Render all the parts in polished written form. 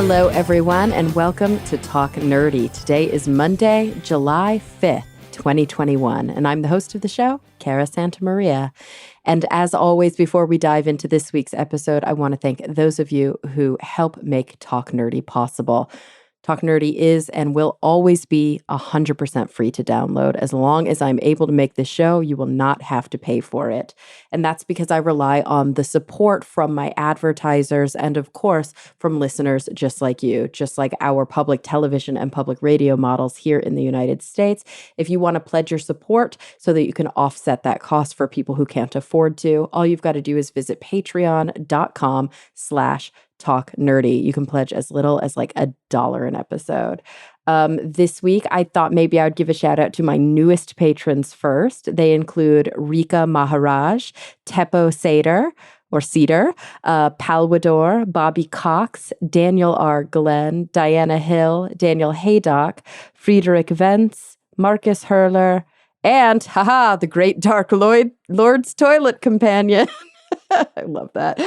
Hello, everyone, and welcome to Talk Nerdy. Today is Monday, July 5th, 2021, and I'm the host of the show, Cara Santamaria. And as always, before we dive into this week's episode, I want to thank those of you who help make Talk Nerdy possible. Talk Nerdy is and will always be 100% free to download. As long as I'm able to make this show, you will not have to pay for it. And that's because I rely on the support from my advertisers and, of course, from listeners just like you, just like our public television and public radio models here in the United States. If you want to pledge your support so that you can offset that cost for people who can't afford to, all you've got to do is visit patreon.com/Talk Nerdy. You can pledge as little as like $1 an episode. This week, I thought maybe I would give a shout out to my newest patrons first. They include Rika Maharaj, Teppo Cedar, Palwador, Bobby Cox, Daniel R. Glenn, Diana Hill, Daniel Haydock, Friedrich Ventz, Marcus Hurler, and, the Great Dark Lord's Toilet Companion. I love that.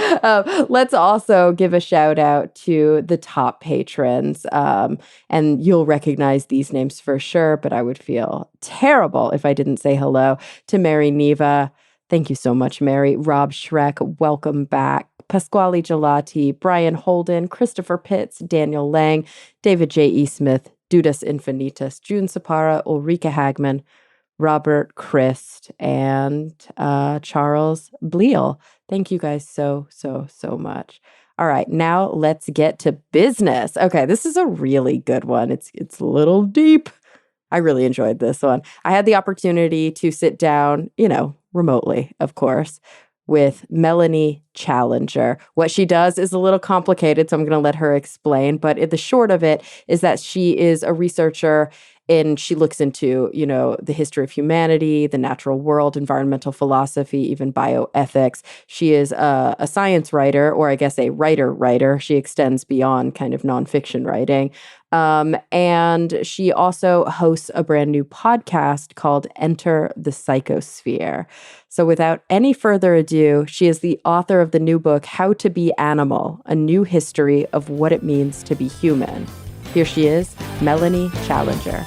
Let's also give a shout out to the top patrons. And you'll recognize these names for sure, but I would feel terrible if I didn't say hello to Mary Neva. Thank you so much, Mary. Rob Schreck, welcome back. Pasquale Gelati, Brian Holden, Christopher Pitts, Daniel Lang, David J. E. Smith, Dudas Infinitus, June Sapara, Ulrika Hagman, Robert Christ, and Charles Bleal. Thank you guys so much. All right, now let's get to business. Okay, this is a really good one. It's a little deep. I really enjoyed this one. I had the opportunity to sit down, remotely, of course, with Melanie Challenger. What she does is a little complicated, so I'm going to let her explain. But the short of it is that she is a researcher and she looks into, the history of humanity, the natural world, environmental philosophy, even bioethics. She is a science writer, or I guess a writer. She extends beyond kind of nonfiction writing. And she also hosts a brand new podcast called Enter the Psychosphere. So without any further ado, she is the author of the new book, How to Be Animal, A New History of What It Means to Be Human. Here she is, Melanie Challenger.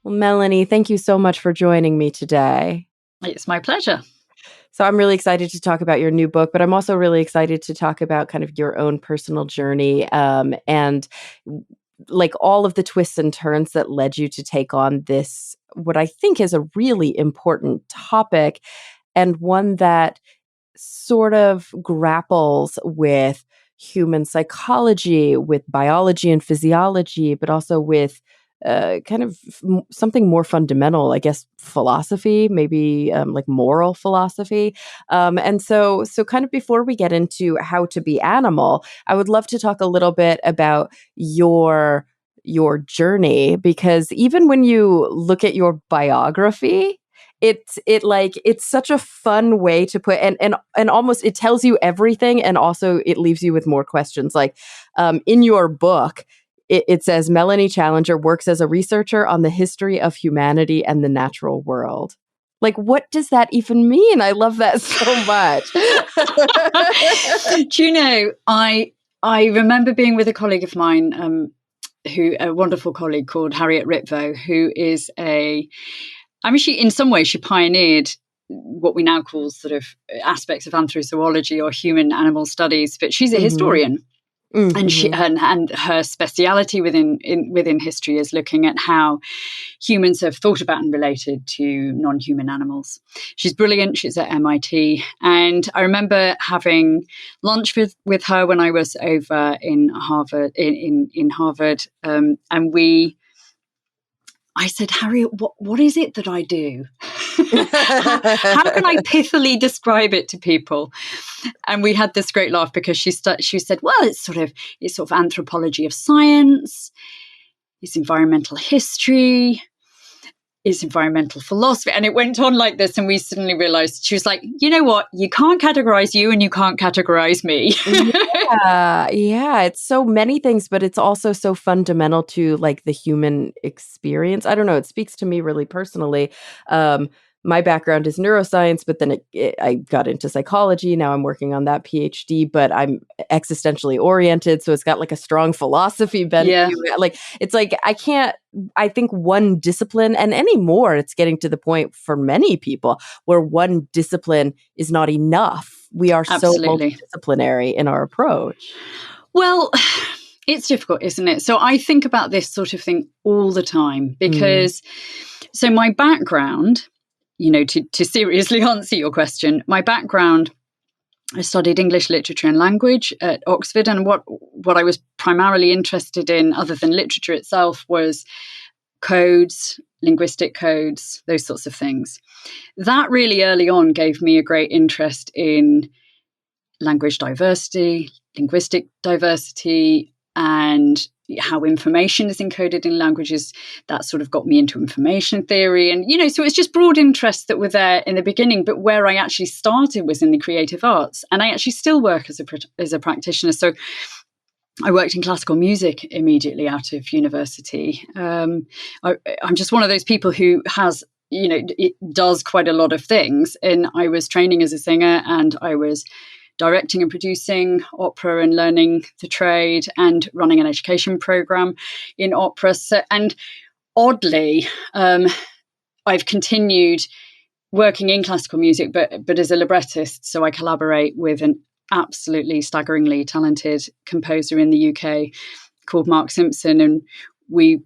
Well, Melanie, thank you so much for joining me today. It's my pleasure. So I'm really excited to talk about your new book, but I'm also really excited to talk about kind of your own personal journey and like all of the twists and turns that led you to take on this, what I think is a really important topic, and one that sort of grapples with human psychology, with biology and physiology, but also with something more fundamental, I guess, philosophy, maybe like moral philosophy. And so kind of before we get into How to Be Animal, I would love to talk a little bit about your journey, because even when you look at your biography, it's such a fun way to put, and almost it tells you everything, and also it leaves you with more questions. Like in your book, it says Melanie Challenger works as a researcher on the history of humanity and the natural world. Like, what does that even mean? I love that so much. Do you know, I remember being with a colleague of mine, a wonderful colleague called Harriet Ritvo, who is she in some ways she pioneered what we now call sort of aspects of anthrozoology or human animal studies, but she's a historian. Mm-hmm. And she and her speciality within history is looking at how humans have thought about and related to non-human animals. She's brilliant. She's at MIT, and I remember having lunch with her when I was over in Harvard. In Harvard, and I said, Harriet, what is it that I do? How can I pithily describe it to people? And we had this great laugh because she said, well, it's sort of anthropology of science, it's environmental history, it's environmental philosophy. And it went on like this. And we suddenly realized, she was like, you know what? You can't categorize you and you can't categorize me. Yeah. It's so many things, but it's also so fundamental to like the human experience. I don't know. It speaks to me really personally. my background is neuroscience, but then I got into psychology. Now I'm working on that PhD, but I'm existentially oriented. So it's got like a strong philosophy bent Yeah. to it. Like, it's like, I think one discipline, and anymore, it's getting to the point for many people where one discipline is not enough. We are Absolutely. so multidisciplinary in our approach. Well, it's difficult, isn't it? So I think about this sort of thing all the time because, so my background, to seriously answer your question, my background, I studied English literature and language at Oxford, and what I was primarily interested in, other than literature itself, was codes, linguistic codes, those sorts of things. That really early on gave me a great interest in language diversity, linguistic diversity, and how information is encoded in languages. That sort of got me into information theory. And, so it's just broad interests that were there in the beginning. But where I actually started was in the creative arts. And I actually still work as a practitioner. So I worked in classical music immediately out of university. I'm just one of those people who has, it does quite a lot of things. And I was training as a singer, and I was directing and producing opera and learning the trade and running an education program in opera. So, and oddly, I've continued working in classical music, but as a librettist. So I collaborate with an absolutely staggeringly talented composer in the UK called Mark Simpson, and we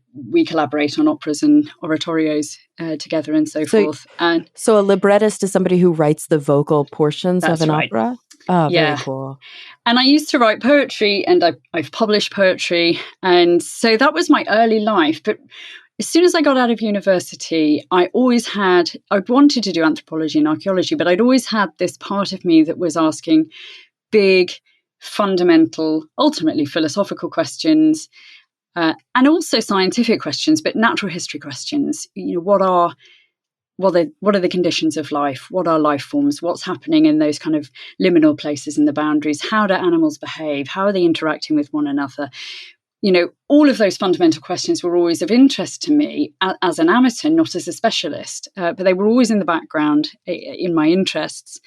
collaborate on operas and oratorios together and so forth. And so a librettist is somebody who writes the vocal portions of an opera? Oh, yeah. Very cool. And I used to write poetry, and I've published poetry. And so that was my early life. But as soon as I got out of university, I wanted to do anthropology and archaeology, but I'd always had this part of me that was asking big, fundamental, ultimately philosophical questions, and also scientific questions, but natural history questions. What are the conditions of life? What are life forms? What's happening in those kind of liminal places in the boundaries? How do animals behave? How are they interacting with one another? All of those fundamental questions were always of interest to me as an amateur, not as a specialist, but they were always in the background in my interests.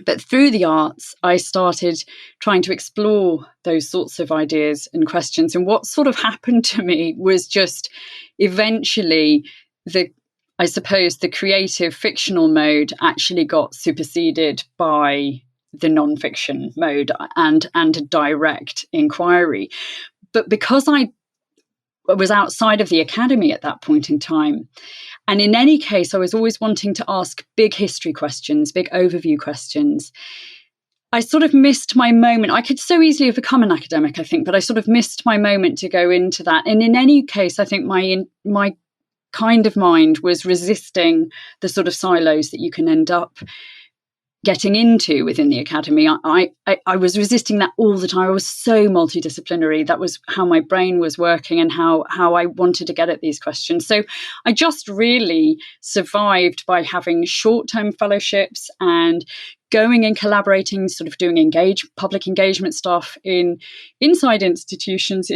But through the arts, I started trying to explore those sorts of ideas and questions. And what sort of happened to me was just eventually I suppose the creative fictional mode actually got superseded by the nonfiction mode and a direct inquiry. But because I was outside of the academy at that point in time, and in any case, I was always wanting to ask big history questions, big overview questions, I sort of missed my moment. I could so easily have become an academic, I think, but I sort of missed my moment to go into that. And in any case, I think my kind of mind was resisting the sort of silos that you can end up getting into within the academy. I was resisting that all the time. I was so multidisciplinary. That was how my brain was working and how I wanted to get at these questions. So I just really survived by having short-term fellowships and going and collaborating, sort of doing public engagement stuff inside institutions,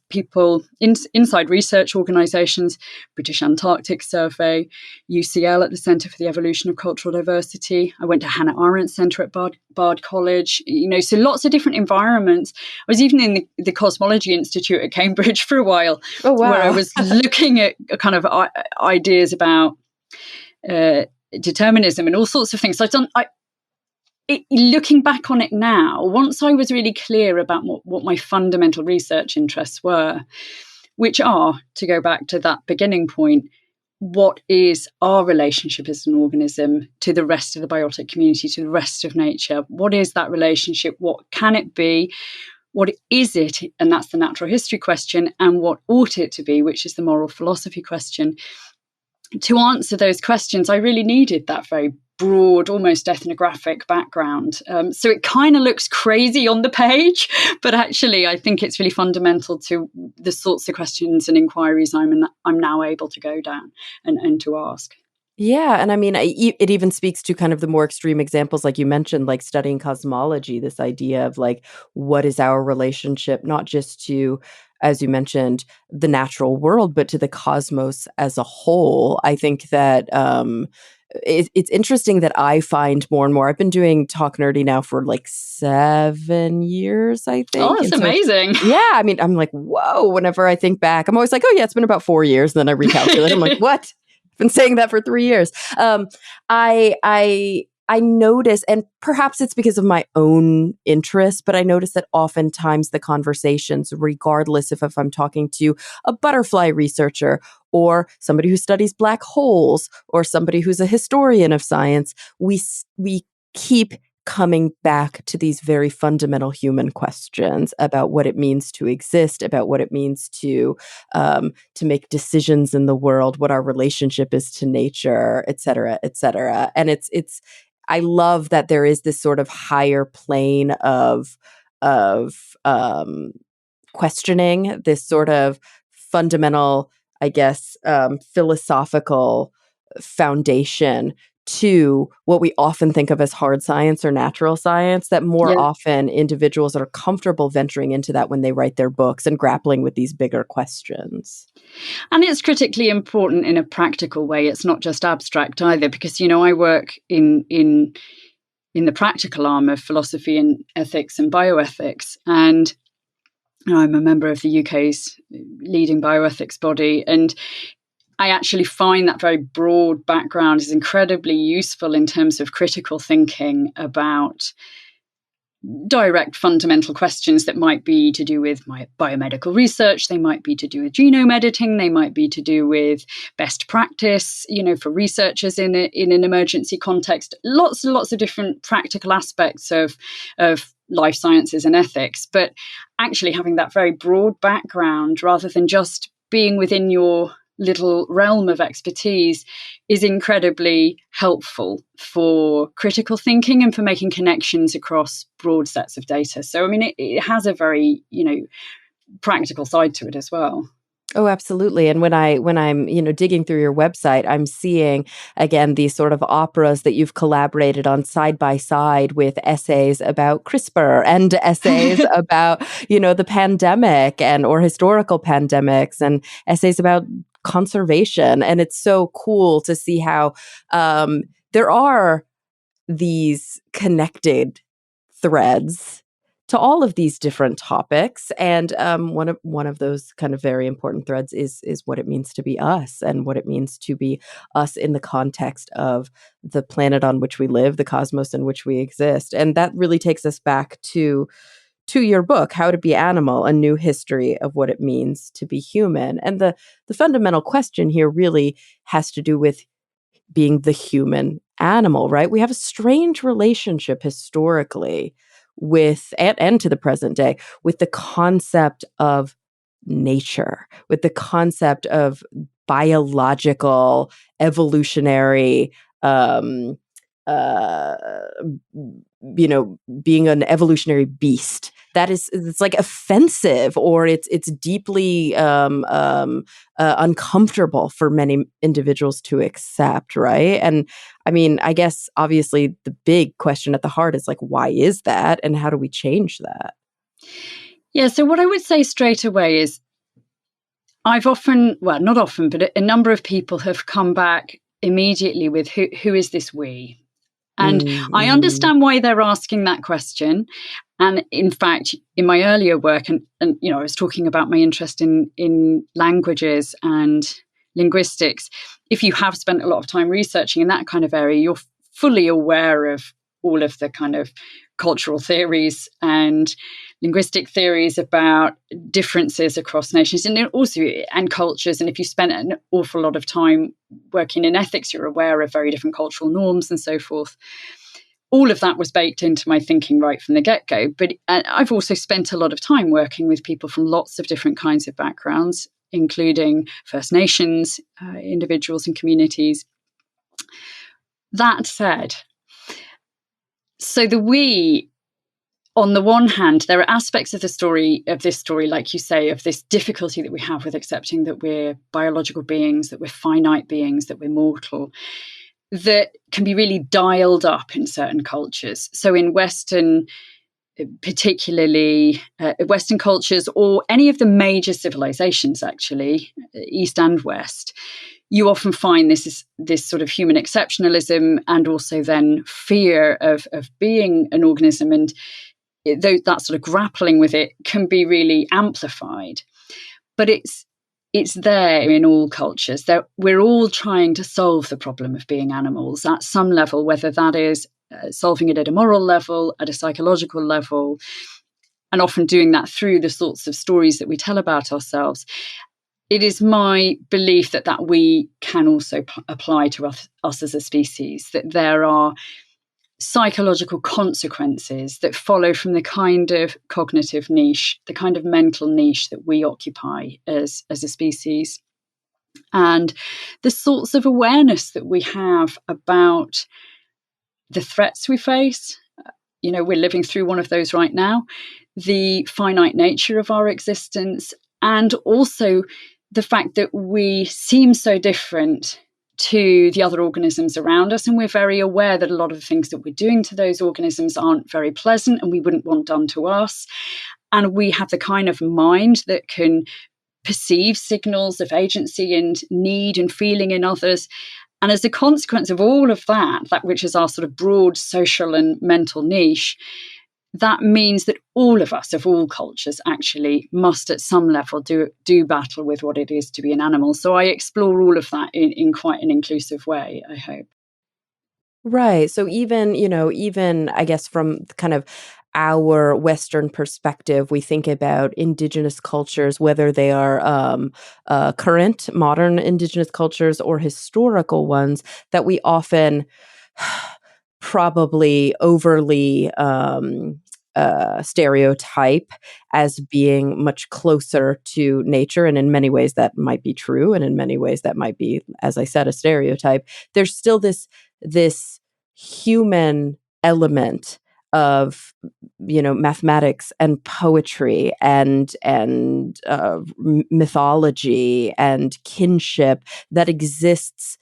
people inside research organisations, British Antarctic Survey, UCL at the Centre for the Evolution of Cultural Diversity. I went to Hannah Arendt Centre at Bard College. So lots of different environments. I was even in the Cosmology Institute at Cambridge for a while, where I was looking at kind of ideas about determinism and all sorts of things. So looking back on it now, once I was really clear about what my fundamental research interests were, which are, to go back to that beginning point, what is our relationship as an organism to the rest of the biotic community, to the rest of nature? What is that relationship? What can it be? What is it? And that's the natural history question. And what ought it to be, which is the moral philosophy question. To answer those questions, I really needed that very broad, almost ethnographic background. So it kind of looks crazy on the page, but actually I think it's really fundamental to the sorts of questions and inquiries I'm now able to go down and to ask. Yeah. And I mean, it even speaks to kind of the more extreme examples, like you mentioned, like studying cosmology, this idea of like, what is our relationship, not just to as you mentioned, the natural world, but to the cosmos as a whole. I think that it's interesting that I find more and more. I've been doing Talk Nerdy now for like 7 years, I think. Oh, that's amazing. Yeah, I mean, I'm like, whoa. Whenever I think back, I'm always like, oh yeah, it's been about 4 years. And then I recalculate. I'm like, what? I've been saying that for 3 years. I notice, and perhaps it's because of my own interest, but I notice that oftentimes the conversations, regardless if I'm talking to a butterfly researcher or somebody who studies black holes or somebody who's a historian of science, we keep coming back to these very fundamental human questions about what it means to exist, about what it means to make decisions in the world, what our relationship is to nature, et cetera, et cetera. And I love that there is this sort of higher plane of questioning, this sort of fundamental, I guess, philosophical foundation to what we often think of as hard science or natural science, that more often individuals are comfortable venturing into that when they write their books and grappling with these bigger questions. And it's critically important in a practical way. It's not just abstract either, because, I work in the practical arm of philosophy and ethics and bioethics. And I'm a member of the UK's leading bioethics body. And I actually find that very broad background is incredibly useful in terms of critical thinking about direct fundamental questions that might be to do with my biomedical research. They might be to do with genome editing. They might be to do with best practice, for researchers in an emergency context. Lots and lots of different practical aspects of life sciences and ethics. But actually having that very broad background rather than just being within your little realm of expertise is incredibly helpful for critical thinking and for making connections across broad sets of data. So, I mean, it has a very, practical side to it as well. Oh, absolutely. And when I'm, digging through your website, I'm seeing again these sort of operas that you've collaborated on side by side with essays about CRISPR and essays about, the pandemic or historical pandemics and essays about conservation. And it's so cool to see how there are these connected threads to all of these different topics. And one of those kind of very important threads is what it means to be us and what it means to be us in the context of the planet on which we live, the cosmos in which we exist. And that really takes us back to your book, How to Be Animal, A New History of What It Means to Be Human. And the fundamental question here really has to do with being the human animal, right? We have a strange relationship historically with, and to the present day, with the concept of nature, with the concept of biological, evolutionary, being an evolutionary beast. It's like offensive, or it's deeply uncomfortable for many individuals to accept, right? And I mean, I guess obviously the big question at the heart is like, why is that, and how do we change that? Yeah. So what I would say straight away is, I've often, well, not often, but a number of people have come back immediately with who is this we? And I understand why they're asking that question. And in fact, in my earlier work, and I was talking about my interest in languages and linguistics. If you have spent a lot of time researching in that kind of area, you're fully aware of all of the kind of cultural theories and linguistic theories about differences across nations and cultures. And if you spent an awful lot of time working in ethics, you're aware of very different cultural norms and so forth. All of that was baked into my thinking right from the get-go. But I've also spent a lot of time working with people from lots of different kinds of backgrounds, including First Nations individuals and communities. That said, so the we, on the one hand, there are aspects of this story, like you say, of this difficulty that we have with accepting that we're biological beings, that we're finite beings, that we're mortal, that can be really dialed up in certain cultures. So in Western particularly Western cultures, or any of the major civilizations, actually, East and West, you often find this sort of human exceptionalism, and also then fear of being an organism, and that sort of grappling with it can be really amplified. But it's there in all cultures. We're all trying to solve the problem of being animals at some level, whether that is solving it at a moral level, at a psychological level, and often doing that through the sorts of stories that we tell about ourselves. It is my belief that we can also apply to us as a species, that there are psychological consequences that follow from the kind of cognitive niche, the kind of mental niche that we occupy as a species. And the sorts of awareness that we have about the threats we face. We're living through one of those right now, the finite nature of our existence, and also the fact that we seem so different to the other organisms around us. And we're very aware that a lot of the things that we're doing to those organisms aren't very pleasant and we wouldn't want done to us. And we have the kind of mind that can perceive signals of agency and need and feeling in others. And as a consequence of all of that which is our sort of broad social and mental niche, that means that all of us of all cultures actually must at some level do battle with what it is to be an animal. So I explore all of that in quite an inclusive way, I hope. Right. So even I guess from kind of our Western perspective, we think about indigenous cultures, whether they are current, modern indigenous cultures or historical ones, that we often probably overly stereotype as being much closer to nature. And in many ways that might be true. And in many ways that might be, as I said, a stereotype. There's still this human element of mathematics and poetry and mythology and kinship that exists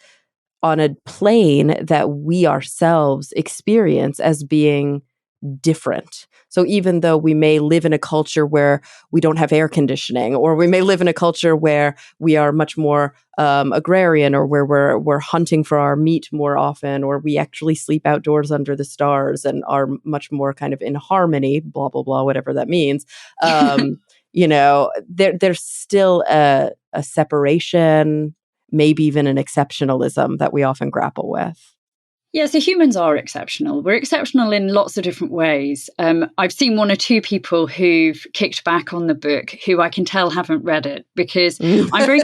on a plane that we ourselves experience as being different. So even though we may live in a culture where we don't have air conditioning, or we may live in a culture where we are much more agrarian, or where we're hunting for our meat more often, or we actually sleep outdoors under the stars and are much more kind of in harmony, blah, blah, blah, whatever that means. There's still a separation, maybe even an exceptionalism that we often grapple with. Yeah, so humans are exceptional. We're exceptional in lots of different ways. I've seen one or two people who've kicked back on the book who I can tell haven't read it, because I'm very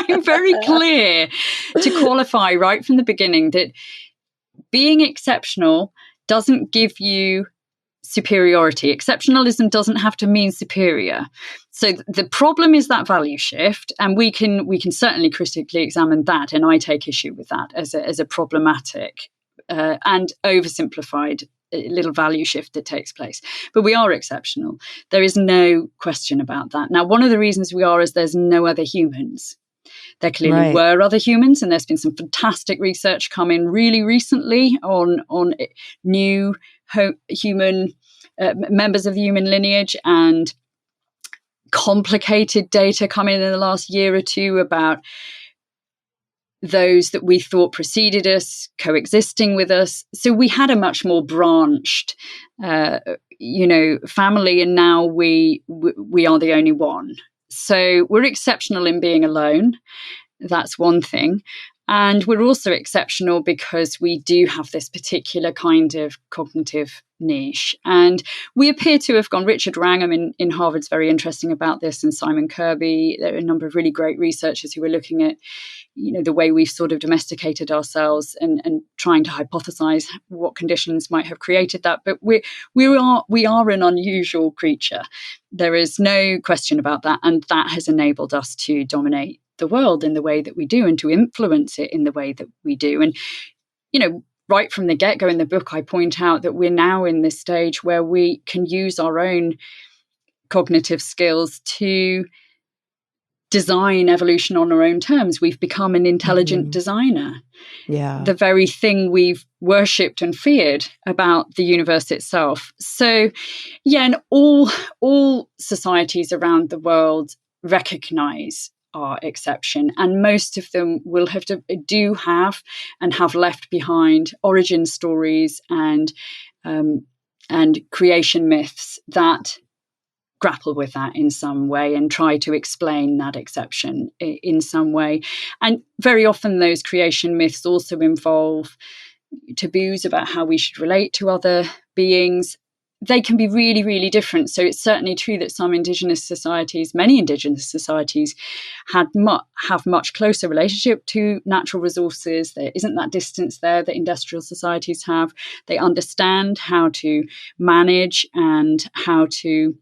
I'm very clear to qualify right from the beginning that being exceptional doesn't give you superiority. Exceptionalism doesn't have to mean superior. So the problem is that value shift, and we can certainly critically examine that, and I take issue with that as a problematic and oversimplified little value shift that takes place. But we are exceptional. There is no question about that. Now, one of the reasons we are is there's no other humans. There clearly were other humans, and there's been some fantastic research come in really recently on new human members of the human lineage, and complicated data come in the last year or two about those that we thought preceded us coexisting with us. So we had a much more branched family, and now we are the only one. So we're exceptional in being alone. That's one thing. And we're also exceptional because we do have this particular kind of cognitive niche. And we appear to have gone, Richard Wrangham in Harvard's very interesting about this, and Simon Kirby. There are a number of really great researchers who are looking at, the way we've sort of domesticated ourselves and trying to hypothesize what conditions might have created that. But we are an unusual creature. There is no question about that. And that has enabled us to dominate the world in the way that we do, and to influence it in the way that we do. And, right from the get-go in the book, I point out that we're now in this stage where we can use our own cognitive skills to design evolution on our own terms. We've become an intelligent designer. Yeah. The very thing we've worshipped and feared about the universe itself. So, yeah, and all societies around the world recognize our exception, and most of them will have left behind origin stories and creation myths that grapple with that in some way and try to explain that exception in some way. And very often those creation myths also involve taboos about how we should relate to other beings. They can be really, really different. So it's certainly true that many Indigenous societies have much closer relationship to natural resources. There isn't that distance there that industrial societies have. They understand how to manage and how to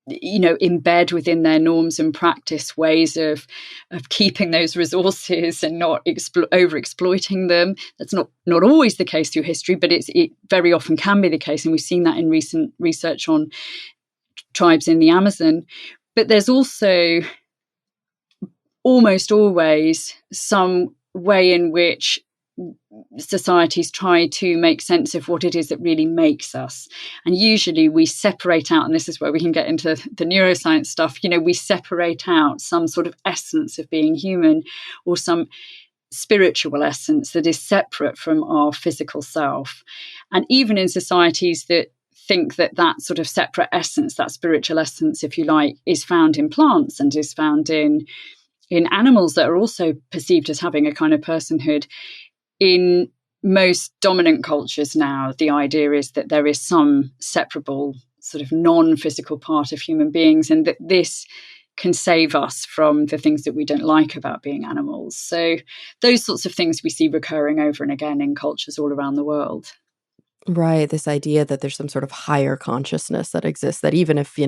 embed within their norms and practice ways of keeping those resources and not over exploiting them. That's not always the case through history, but it very often can be the case, and we've seen that in recent research on tribes in the Amazon. But there's also almost always some way in which societies try to make sense of what it is that really makes us. And usually we separate out, and this is where we can get into the neuroscience stuff, we separate out some sort of essence of being human or some spiritual essence that is separate from our physical self. And even in societies that think that sort of separate essence, that spiritual essence, if you like, is found in plants and is found in animals that are also perceived as having a kind of personhood, in most dominant cultures now, the idea is that there is some separable sort of non-physical part of human beings, and that this can save us from the things that we don't like about being animals. So those sorts of things we see recurring over and again in cultures all around the world. Right, this idea that there's some sort of higher consciousness that exists, that even if,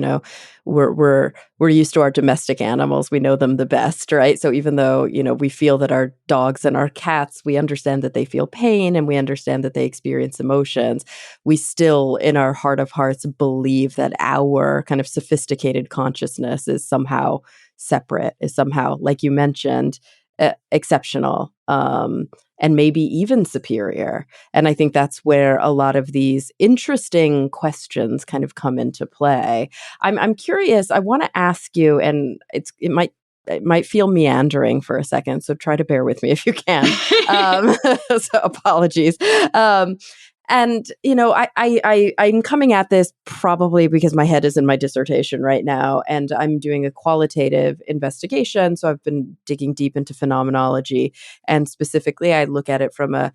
we're used to our domestic animals, we know them the best, right? So even though, we feel that our dogs and our cats, we understand that they feel pain and we understand that they experience emotions, we still, in our heart of hearts, believe that our kind of sophisticated consciousness is somehow separate, is somehow, like you mentioned, exceptional, and maybe even superior. And I think that's where a lot of these interesting questions kind of come into play. I'm curious. I want to ask you, and it might feel meandering for a second, so try to bear with me if you can. So apologies. And I'm coming at this probably because my head is in my dissertation right now, and I'm doing a qualitative investigation. So I've been digging deep into phenomenology, and specifically, I look at it from a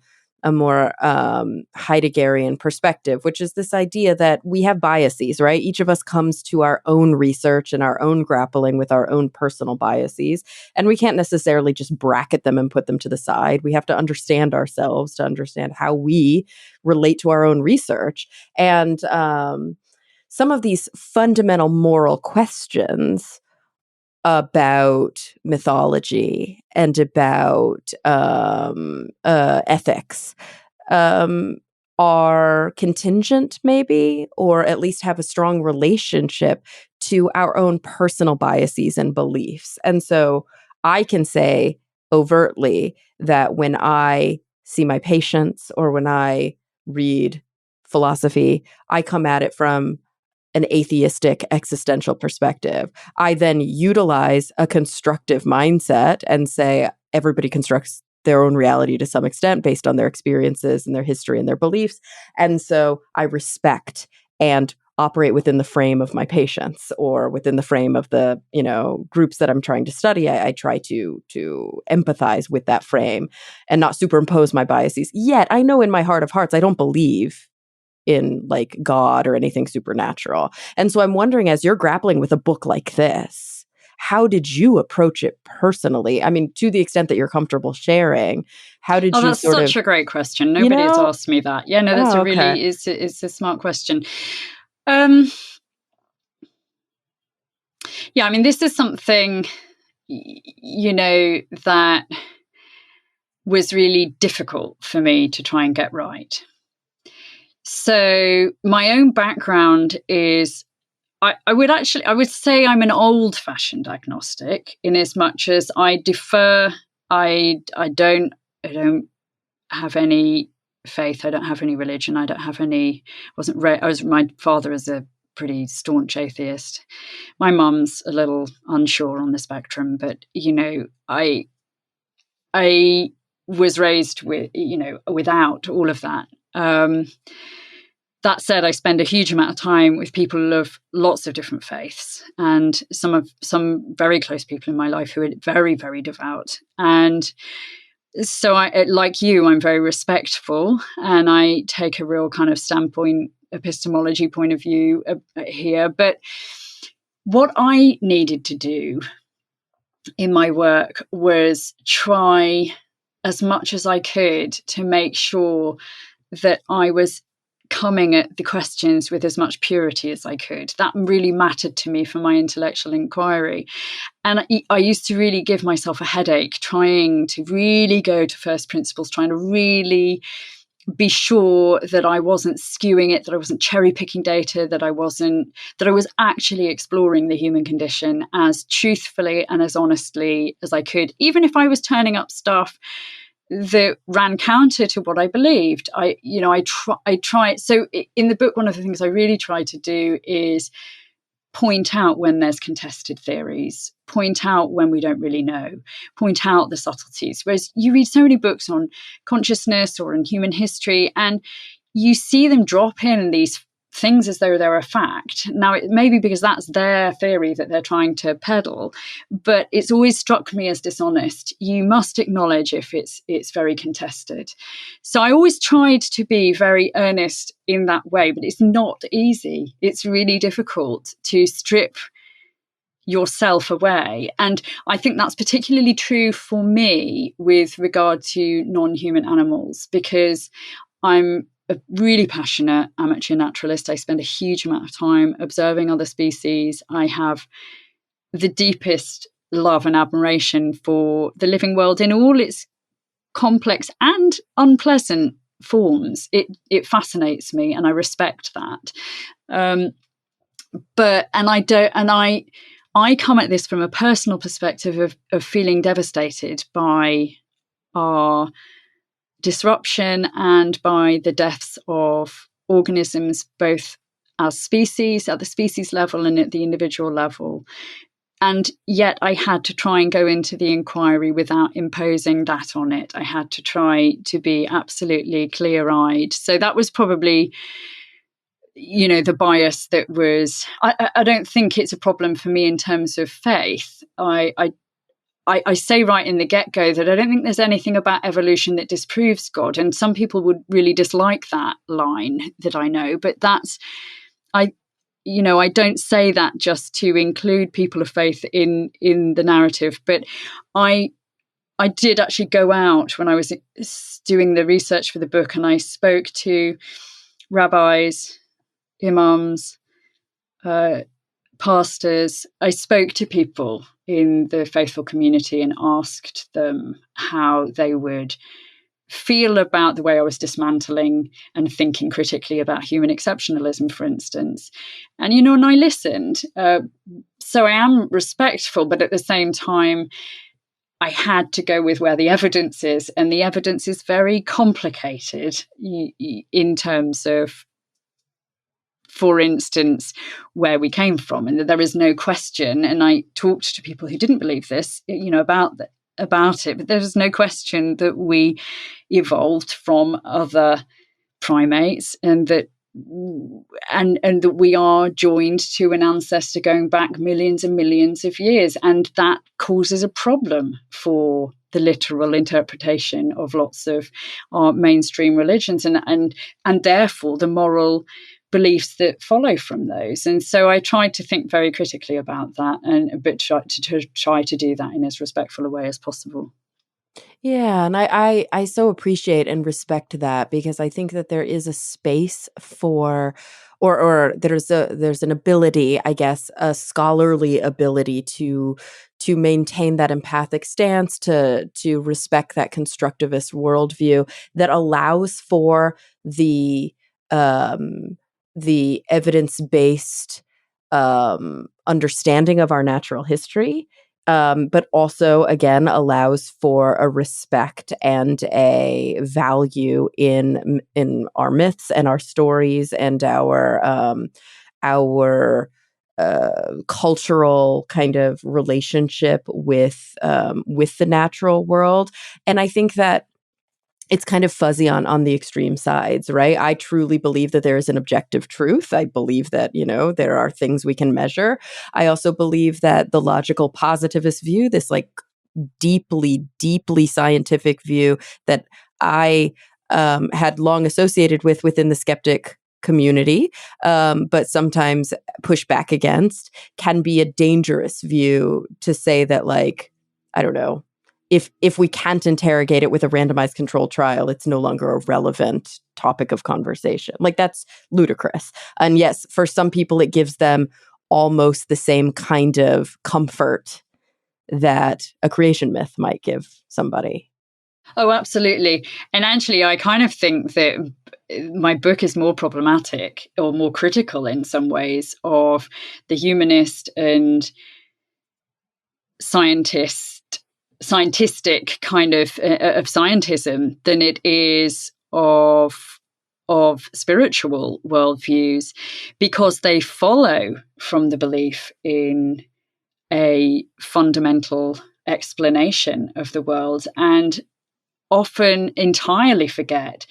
more Heideggerian perspective, which is this idea that we have biases, right? Each of us comes to our own research and our own grappling with our own personal biases, and we can't necessarily just bracket them and put them to the side. We have to understand ourselves to understand how we relate to our own research. And some of these fundamental moral questions about mythology and about ethics are contingent, maybe, or at least have a strong relationship to our own personal biases and beliefs. And so I can say overtly that when I see my patients or when I read philosophy, I come at it from an atheistic existential perspective. I then utilize a constructive mindset and say everybody constructs their own reality to some extent based on their experiences and their history and their beliefs. And so I respect and operate within the frame of my patients or within the frame of the, groups that I'm trying to study. I try to empathize with that frame and not superimpose my biases. Yet I know in my heart of hearts, I don't believe in like God or anything supernatural. And so I'm wondering, as you're grappling with a book like this, how did you approach it personally? I mean, to the extent that you're comfortable sharing, how did you that's such a great question. Nobody has asked me that. Yeah, no, that's it's a smart question. Yeah, I mean, this is something, that was really difficult for me to try and get right. So my own background is I would say I'm an old-fashioned agnostic in as much as I defer. I don't have any faith. I don't have any religion. I don't have any. My father is a pretty staunch atheist. My mum's a little unsure on the spectrum, but I was raised with without all of that. That said, I spend a huge amount of time with people of lots of different faiths, and some very close people in my life who are very, very devout. And so, like you, I'm very respectful, and I take a real kind of standpoint, epistemology point of view here. But what I needed to do in my work was try as much as I could to make sure that I was coming at the questions with as much purity as I could. That really mattered to me for my intellectual inquiry. And I used to really give myself a headache trying to really go to first principles, trying to really be sure that I wasn't skewing it, that I wasn't cherry picking data, that I was actually exploring the human condition as truthfully and as honestly as I could, even if I was turning up stuff that ran counter to what I believed. I try. So in the book, one of the things I really try to do is point out when there's contested theories, point out when we don't really know, point out the subtleties. Whereas you read so many books on consciousness or in human history, and you see them drop in these things as though they're a fact. Now, it may be because that's their theory that they're trying to peddle, but it's always struck me as dishonest. You must acknowledge if it's very contested. So I always tried to be very earnest in that way, but it's not easy. It's really difficult to strip yourself away. And I think that's particularly true for me with regard to non-human animals, because I'm a really passionate amateur naturalist. I spend a huge amount of time observing other species. I have the deepest love and admiration for the living world in all its complex and unpleasant forms. It fascinates me, and I respect that. I come at this from a personal perspective of feeling devastated by our disruption and by the deaths of organisms, both as species, at the species level and at the individual level. And yet I had to try and go into the inquiry without imposing that on it. I had to try to be absolutely clear-eyed. So that was probably, the bias that was, I don't think it's a problem for me in terms of faith. I say right in the get-go that I don't think there's anything about evolution that disproves God. And some people would really dislike that line that I know, but I don't say that just to include people of faith in the narrative, but I did actually go out when I was doing the research for the book, and I spoke to rabbis, imams, pastors. I spoke to people in the faithful community and asked them how they would feel about the way I was dismantling and thinking critically about human exceptionalism, for instance. And, and I listened. So I am respectful, but at the same time, I had to go with where the evidence is. And the evidence is very complicated in terms of, for instance, where we came from, and that there is no question. And I talked to people who didn't believe this, about it, but there's no question that we evolved from other primates, and that we are joined to an ancestor going back millions and millions of years, and that causes a problem for the literal interpretation of lots of our mainstream religions, and therefore the moral beliefs that follow from those. And so I tried to think very critically about that, but try to do that in as respectful a way as possible. Yeah, and I so appreciate and respect that, because I think that there is a space for, or there's an ability, I guess, a scholarly ability to maintain that empathic stance, to respect that constructivist worldview that allows for the evidence-based understanding of our natural history, but also, again, allows for a respect and a value in our myths and our stories and our cultural kind of relationship with the natural world. And I think that it's kind of fuzzy on the extreme sides, right? I truly believe that there is an objective truth. I believe that, there are things we can measure. I also believe that the logical positivist view, this like deeply, deeply scientific view that I had long associated within the skeptic community, but sometimes push back against, can be a dangerous view to say that, like, I don't know, if we can't interrogate it with a randomized controlled trial, it's no longer a relevant topic of conversation. Like, that's ludicrous. And yes, for some people, it gives them almost the same kind of comfort that a creation myth might give somebody. Oh, absolutely. And actually, I kind of think that my book is more problematic or more critical in some ways of the humanist and scientistic kind of scientism than it is of spiritual worldviews, because they follow from the belief in a fundamental explanation of the world and often entirely forget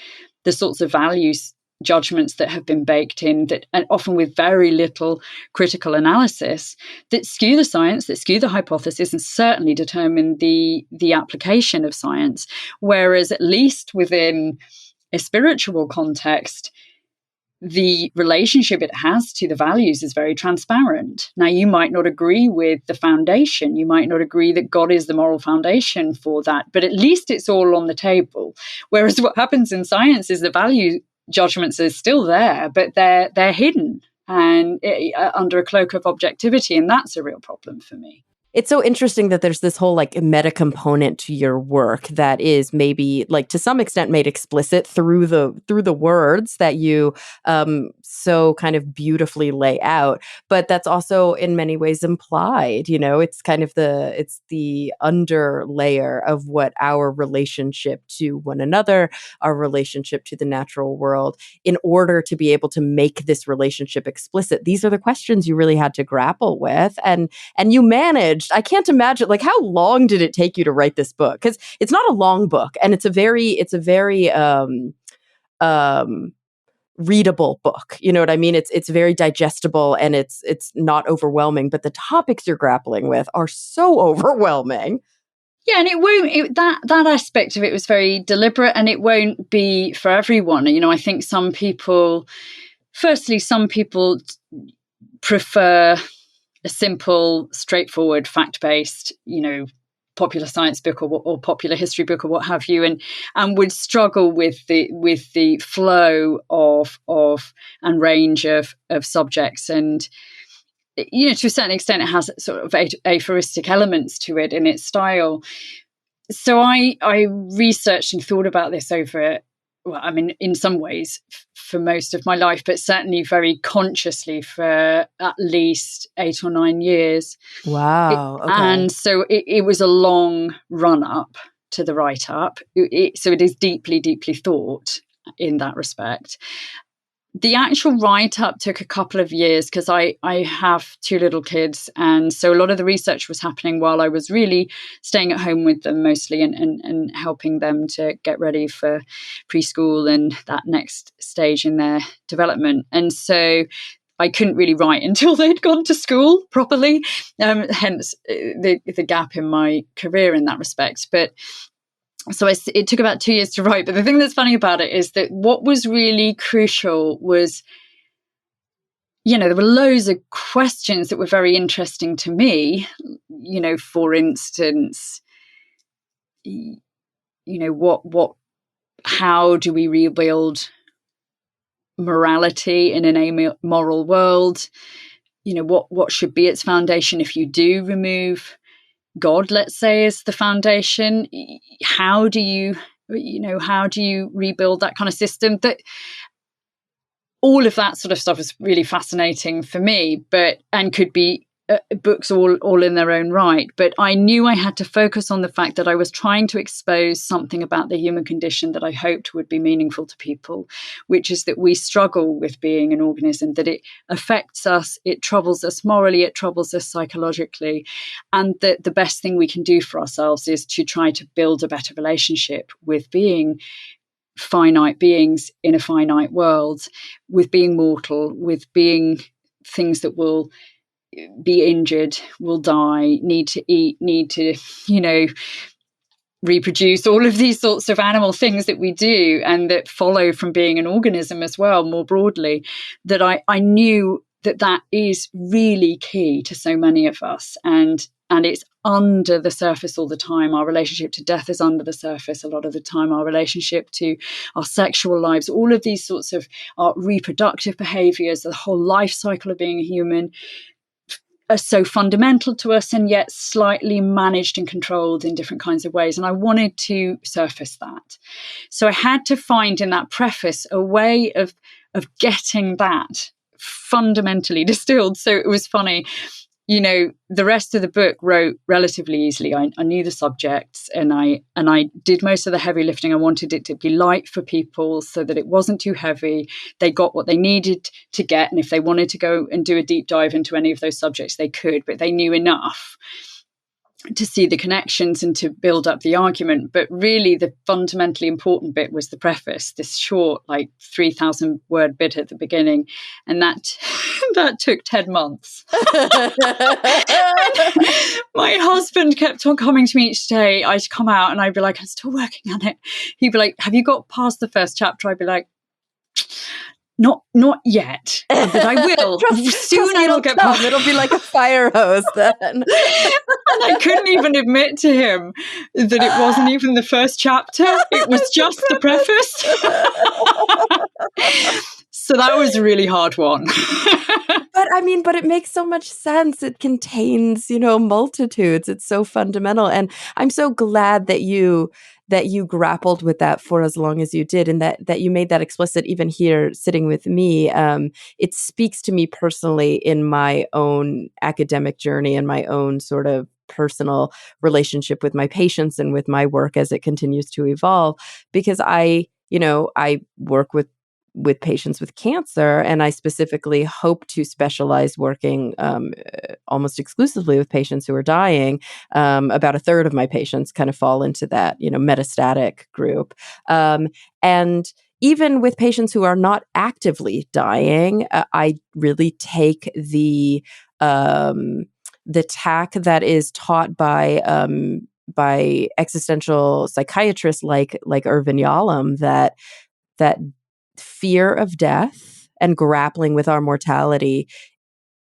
the sorts of values judgments that have been baked in, that, and often with very little critical analysis, that skew the science, that skew the hypothesis, and certainly determine the application of science. Whereas at least within a spiritual context, the relationship it has to the values is very transparent. Now, you might not agree with the foundation. You might not agree that God is the moral foundation for that, but at least it's all on the table. Whereas what happens in science is the value judgments are still there, but they're hidden and under a cloak of objectivity, and that's a real problem for me. It's so interesting that there's this whole like meta component to your work that is maybe like to some extent made explicit through the words that you so kind of beautifully lay out, but that's also in many ways implied. It's kind of the under layer of what our relationship to one another, our relationship to the natural world. In order to be able to make this relationship explicit, these are the questions you really had to grapple with, and you managed. I can't imagine, like, how long did it take you to write this book? Because it's not a long book, and it's a very readable book. You know what I mean? It's very digestible, and it's not overwhelming. But the topics you're grappling with are so overwhelming. Yeah, and it won't. That aspect of it was very deliberate, and it won't be for everyone. I think some people prefer a simple, straightforward, fact-based, popular science book or popular history book or what have you, and would struggle with the flow of and range of subjects. And to a certain extent, it has sort of aphoristic elements to it in its style. So I researched and thought about this over, well, I mean, in some ways for most of my life, but certainly very consciously for at least 8 or 9 years. Wow. Okay. And so it was a long run up to the write up. So it is deeply, deeply thought in that respect. The actual write-up took a couple of years because I have 2 little kids, and so a lot of the research was happening while I was really staying at home with them mostly and helping them to get ready for preschool and that next stage in their development. And so I couldn't really write until they'd gone to school properly, hence the gap in my career in that respect. But so it took about 2 years to write. But the thing that's funny about it is that what was really crucial was, there were loads of questions that were very interesting to me. For instance, how do we rebuild morality in an amoral world? What should be its foundation if you do remove God, let's say, is the foundation? How do you rebuild that kind of system? That all of that sort of stuff is really fascinating for me, and could be books all in their own right. But I knew I had to focus on the fact that I was trying to expose something about the human condition that I hoped would be meaningful to people, which is that we struggle with being an organism, that it affects us, it troubles us morally, it troubles us psychologically, and that the best thing we can do for ourselves is to try to build a better relationship with being finite beings in a finite world, with being mortal, with being things that will be injured, will die, need to eat, need to, reproduce, all of these sorts of animal things that we do and that follow from being an organism as well, more broadly, that I knew that is really key to so many of us. And it's under the surface all the time. Our relationship to death is under the surface a lot of the time. Our relationship to our sexual lives, all of these sorts of our reproductive behaviors, the whole life cycle of being a human, are so fundamental to us, and yet slightly managed and controlled in different kinds of ways. And I wanted to surface that. So I had to find in that preface a way of getting that fundamentally distilled. So it was funny. The rest of the book wrote relatively easily. I knew the subjects, and I did most of the heavy lifting. I wanted it to be light for people so that it wasn't too heavy. They got what they needed to get, and if they wanted to go and do a deep dive into any of those subjects, they could, but they knew enough to see the connections and to build up the argument. But really the fundamentally important bit was the preface, this short, 3,000 word bit at the beginning. And that took 10 months. My husband kept on coming to me each day. I'd come out and I'd be like, I'm still working on it. He'd be like, have you got past the first chapter? I'd be like, not yet, but I will. Soon I will get past. It'll be like a fire hose then. And I couldn't even admit to him that it wasn't even the first chapter. It was just the preface. So that was a really hard one. But it makes so much sense. It contains, multitudes. It's so fundamental. And I'm so glad that you grappled with that for as long as you did, and that you made that explicit even here sitting with me. It speaks to me personally in my own academic journey and my own sort of personal relationship with my patients and with my work as it continues to evolve, because I work with patients with cancer, and I specifically hope to specialize working almost exclusively with patients who are dying. About a third of my patients kind of fall into that, metastatic group. And even with patients who are not actively dying, I really take the tack that is taught by existential psychiatrists like Irvin Yalom, that fear of death and grappling with our mortality,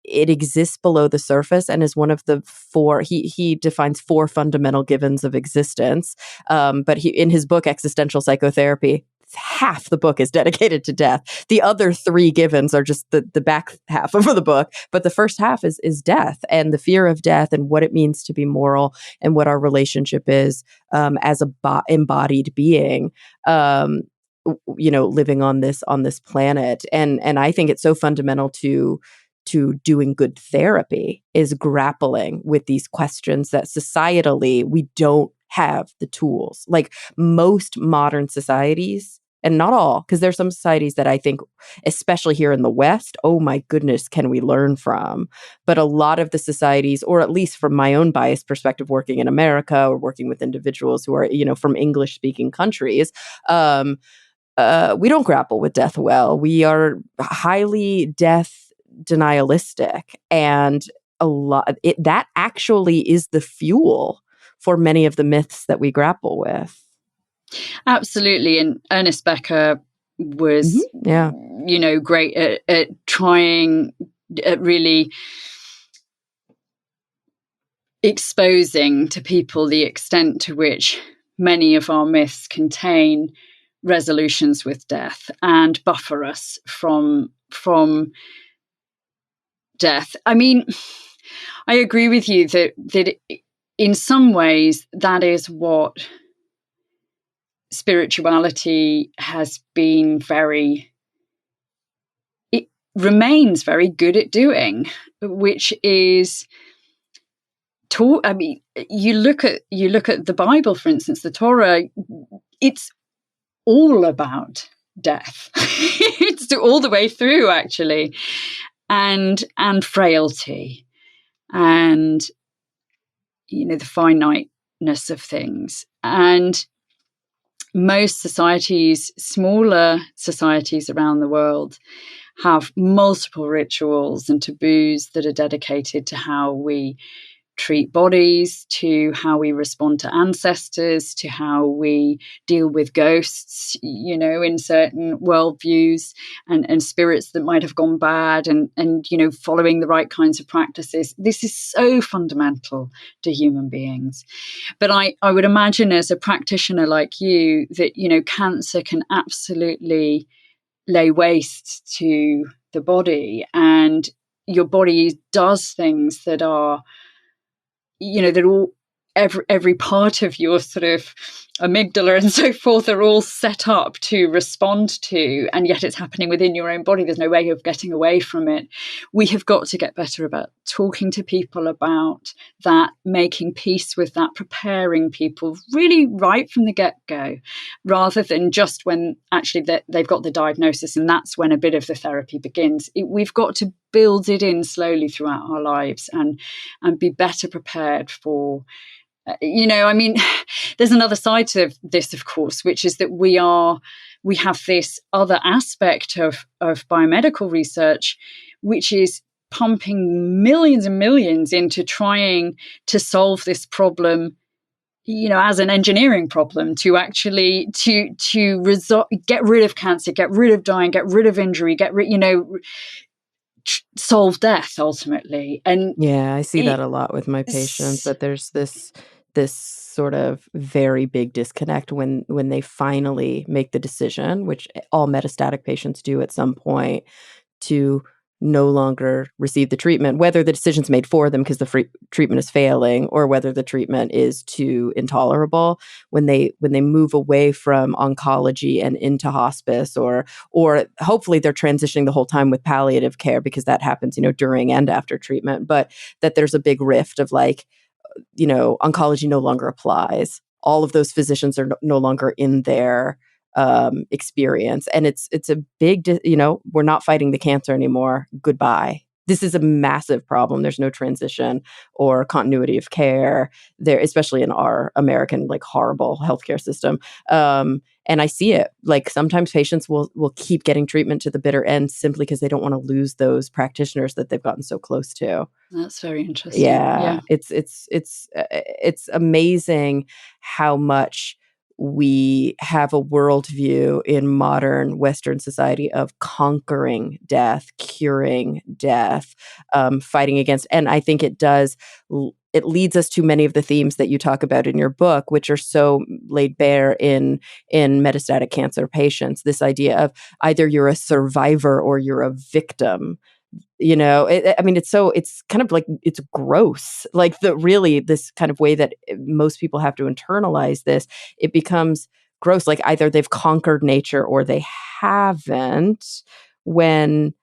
it exists below the surface and is one of the four. He defines four fundamental givens of existence. But in his book Existential Psychotherapy, half the book is dedicated to death. The other three givens are just the back half of the book, but the first half is death and the fear of death and what it means to be moral and what our relationship is as a embodied being. Living on this planet, and I think it's so fundamental to doing good therapy is grappling with these questions that societally we don't have the tools. Like most modern societies, and not all, because there's some societies that I think, especially here in the West, oh my goodness, can we learn from? But a lot of the societies, or at least from my own biased perspective, working in America or working with individuals who are, from English-speaking countries, we don't grapple with death well. We are highly death denialistic, and that actually is the fuel for many of the myths that we grapple with. Absolutely. And Ernest Becker was, great at trying, at really exposing to people the extent to which many of our myths contain resolutions with death and buffer us from death. I mean, I agree with you that in some ways that is what spirituality has been very remains very good at doing, which is I mean, you look at the Bible, for instance, the Torah. It's all about death. It's all the way through, actually, and frailty, and the finiteness of things. And most societies, smaller societies around the world, have multiple rituals and taboos that are dedicated to how we treat bodies, to how we respond to ancestors, to how we deal with ghosts, in certain worldviews, and spirits that might have gone bad, and following the right kinds of practices. This is so fundamental to human beings. But I would imagine, as a practitioner like you, that, cancer can absolutely lay waste to the body, and your body does things that are, that all every part of your sort of amygdala and so forth are all set up to respond to, and yet it's happening within your own body. There's no way of getting away from it. We have got to get better about talking to people about that, making peace with that, preparing people really right from the get-go, rather than just when actually they've got the diagnosis and that's when a bit of the therapy begins. We've got to build it in slowly throughout our lives, and be better prepared for, there's another side to this, of course, which is that we have this other aspect of biomedical research, which is pumping millions and millions into trying to solve this problem, as an engineering problem, to actually to get rid of cancer, get rid of dying, get rid of injury, solve death ultimately. And yeah, I see that a lot with my patients, that there's this sort of very big disconnect when they finally make the decision, which all metastatic patients do at some point, to no longer receive the treatment, whether the decision's made for them because the treatment is failing, or whether the treatment is too intolerable. When they move away from oncology and into hospice, or hopefully they're transitioning the whole time with palliative care, because that happens, during and after treatment, but that there's a big rift of oncology no longer applies. All of those physicians are no longer in their experience, and it's a big, we're not fighting the cancer anymore. Goodbye. This is a massive problem. There's no transition or continuity of care there, especially in our American horrible healthcare system. And I see it. Sometimes patients will keep getting treatment to the bitter end simply because they don't want to lose those practitioners that they've gotten so close to. That's very interesting. Yeah. It's amazing how much we have a worldview in modern Western society of conquering death, curing death, fighting against. And I think it leads us to many of the themes that you talk about in your book, which are so laid bare in metastatic cancer patients. This idea of either you're a survivor or you're a victim. It's kind of it's gross, this kind of way that most people have to internalize this. It becomes gross, either they've conquered nature or they haven't, when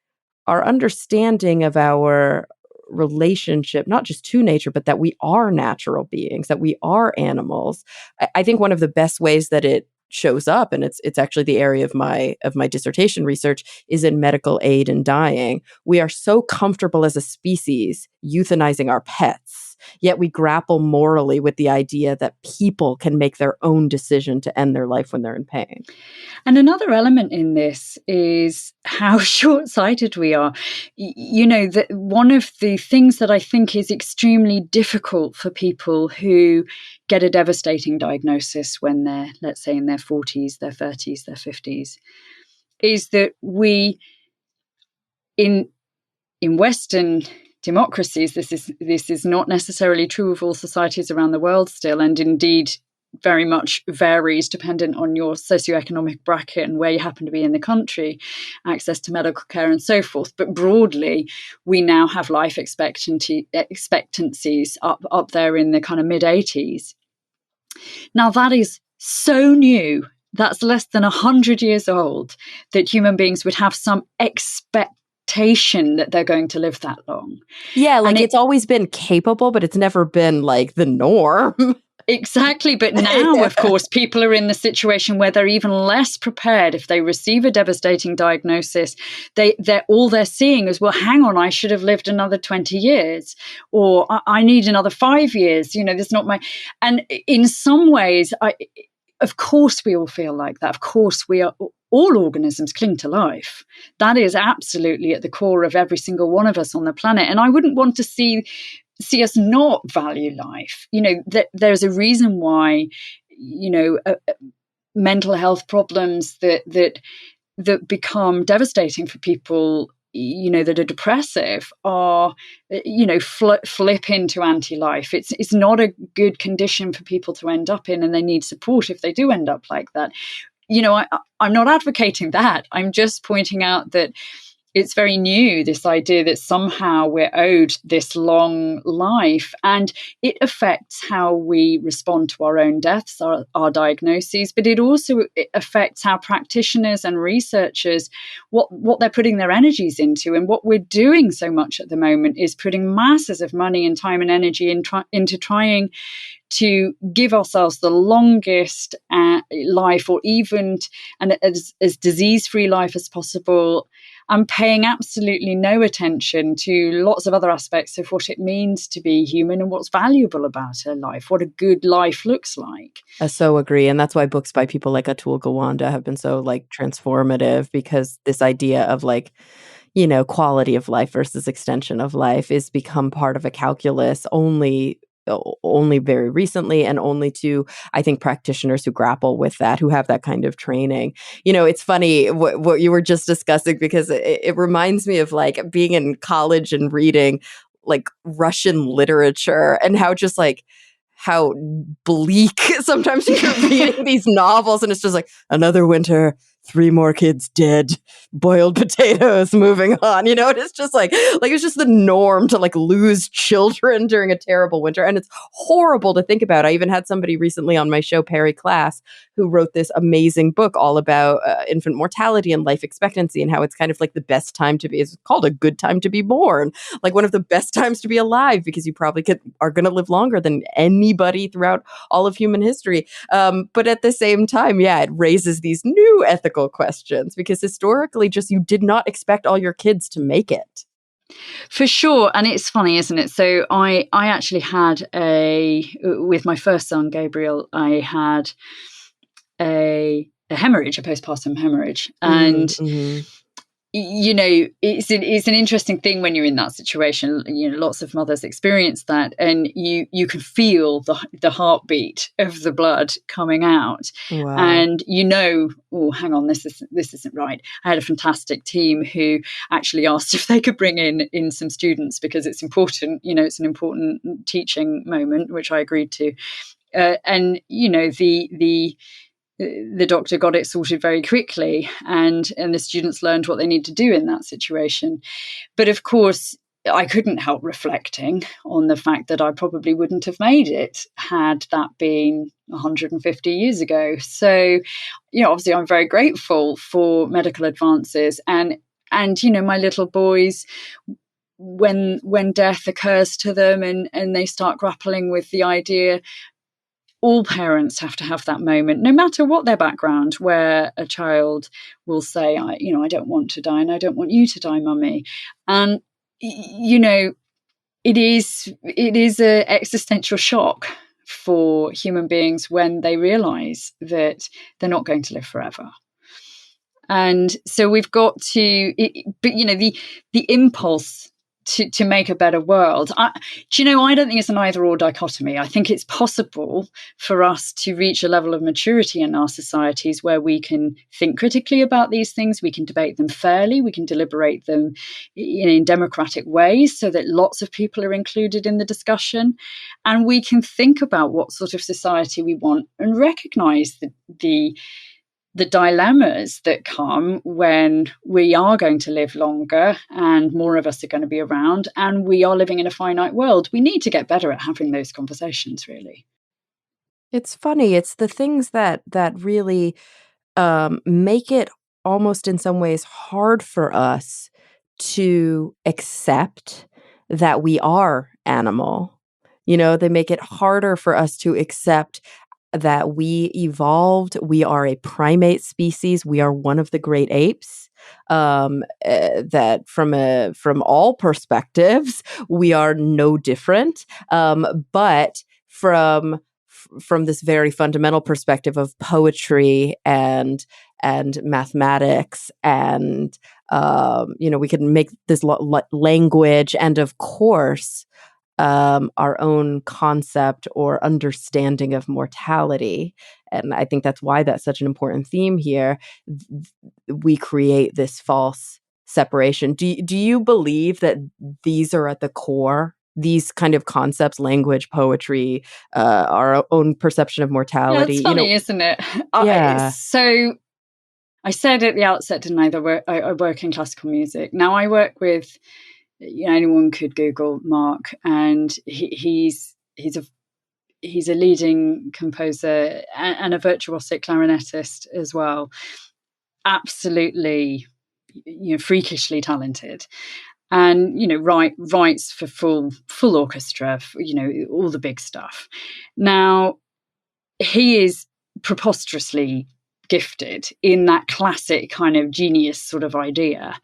our understanding of our relationship, not just to nature, but that we are natural beings, that we are animals. I think one of the best ways that it shows up, and it's actually the area of my dissertation research, is in medical aid in dying. We are so comfortable as a species euthanizing our pets, yet we grapple morally with the idea that people can make their own decision to end their life when they're in pain. And another element in this is how short-sighted we are. That one of the things that I think is extremely difficult for people who get a devastating diagnosis when they're, let's say, in their 40s, their 30s, their 50s, is that we, in Western democracies, this is not necessarily true of all societies around the world still, and indeed very much varies dependent on your socioeconomic bracket and where you happen to be in the country, access to medical care and so forth. But broadly, we now have life expectancies up there in the kind of mid-80s. Now, that is so new. That's less than 100 years old, that human beings would have some expectation expectation that they're going to live that long. Yeah, like And it's always been capable, but it's never been like the norm. Exactly. But now, of course, people are in the situation where they're even less prepared if they receive a devastating diagnosis. They're seeing is, well, hang on, I should have lived another 20 years, or I need another 5 years. There's not my. And in some ways, of course, we all feel like that. Of course, all organisms cling to life. That is absolutely at the core of every single one of us on the planet. And I wouldn't want to see us not value life. There's a reason why, mental health problems that become devastating for people, that are depressive are, flip into anti-life. It's not a good condition for people to end up in, and they need support if they do end up like that. I'm not advocating that. I'm just pointing out that it's very new, this idea that somehow we're owed this long life, and it affects how we respond to our own deaths, our diagnoses, but it also affects how practitioners and researchers, what they're putting their energies into. And what we're doing so much at the moment is putting masses of money and time and energy into trying to give ourselves the longest life, or even as disease-free life as possible, and paying absolutely no attention to lots of other aspects of what it means to be human and what's valuable about a life, what a good life looks like. I so agree. And that's why books by people like Atul Gawande have been so like transformative, because this idea of like, quality of life versus extension of life is become part of a calculus only very recently, and only to, I think, practitioners who grapple with that, who have that kind of training. It's funny what you were just discussing, because it reminds me of like being in college and reading like Russian literature, and how bleak sometimes you're reading these novels, and it's just like, another winter, 3 more kids dead, boiled potatoes, moving on. It's just like it's just the norm to like lose children during a terrible winter. And it's horrible to think about. I even had somebody recently on my show, Perry Class, who wrote this amazing book all about infant mortality and life expectancy, and how it's kind of like the best time to be. It's called A Good Time to Be Born, like one of the best times to be alive, because you probably are going to live longer than anybody throughout all of human history. But at the same time, yeah, it raises these new ethical questions, because historically, just you did not expect all your kids to make it. For sure. And it's funny, isn't it? So I actually had with my first son, Gabriel, I had a hemorrhage, a postpartum hemorrhage. And Mm-hmm. it's an interesting thing when you're in that situation. Lots of mothers experience that, and you can feel the heartbeat of the blood coming out. Wow. And oh, hang on, this isn't right. I had a fantastic team who actually asked if they could bring in some students, because it's important. It's an important teaching moment, which I agreed to. And the doctor got it sorted very quickly, and the students learned what they need to do in that situation. But of course, I couldn't help reflecting on the fact that I probably wouldn't have made it had that been 150 years ago. So, obviously I'm very grateful for medical advances, and my little boys, when death occurs to them, and they start grappling with the idea, all parents have to have that moment, no matter what their background, where a child will say, I don't want to die, and I don't want you to die, mummy. And, it is an existential shock for human beings when they realize that they're not going to live forever. And so we've got to, but the impulse to make a better world. I don't think it's an either or dichotomy. I think it's possible for us to reach a level of maturity in our societies where we can think critically about these things, we can debate them fairly, we can deliberate them in democratic ways so that lots of people are included in the discussion, and we can think about what sort of society we want and recognize the dilemmas that come when we are going to live longer and more of us are going to be around, and we are living in a finite world. We need to get better at having those conversations, really. It's funny. It's the things that really make it almost in some ways hard for us to accept that we are animal. They make it harder for us to accept that we evolved. We are a primate species. We are one of the great apes. That from all perspectives, we are no different. But from this very fundamental perspective of poetry and mathematics and we can make this language and of course our own concept or understanding of mortality. And I think that's why that's such an important theme here. We create this false separation. Do you believe that these are at the core? These kind of concepts, language, poetry, our own perception of mortality. Yeah, it's funny, isn't it? Yeah. So I said at the outset, didn't I, that I work in classical music. Now I work with, anyone could Google Mark, and he's a leading composer and a virtuosic clarinetist as well. Absolutely, freakishly talented. And writes for full orchestra, all the big stuff. Now he is preposterously gifted in that classic kind of genius sort of idea,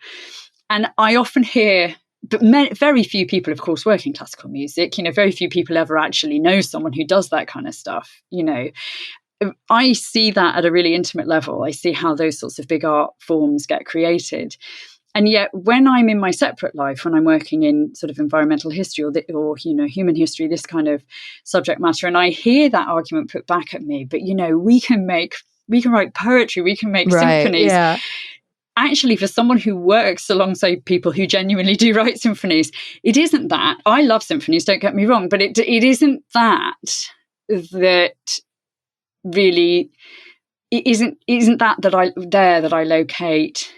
and I often hear, but very few people, of course, work in classical music. Very few people ever actually know someone who does that kind of stuff. I see that at a really intimate level. I see how those sorts of big art forms get created. And yet when I'm in my separate life, when I'm working in sort of environmental history or human history, this kind of subject matter, and I hear that argument put back at me, but, we can write poetry, we can make symphonies. Yeah. Actually, for someone who works alongside people who genuinely do write symphonies, it isn't that. I love symphonies, don't get me wrong, but it isn't that really, it isn't that I locate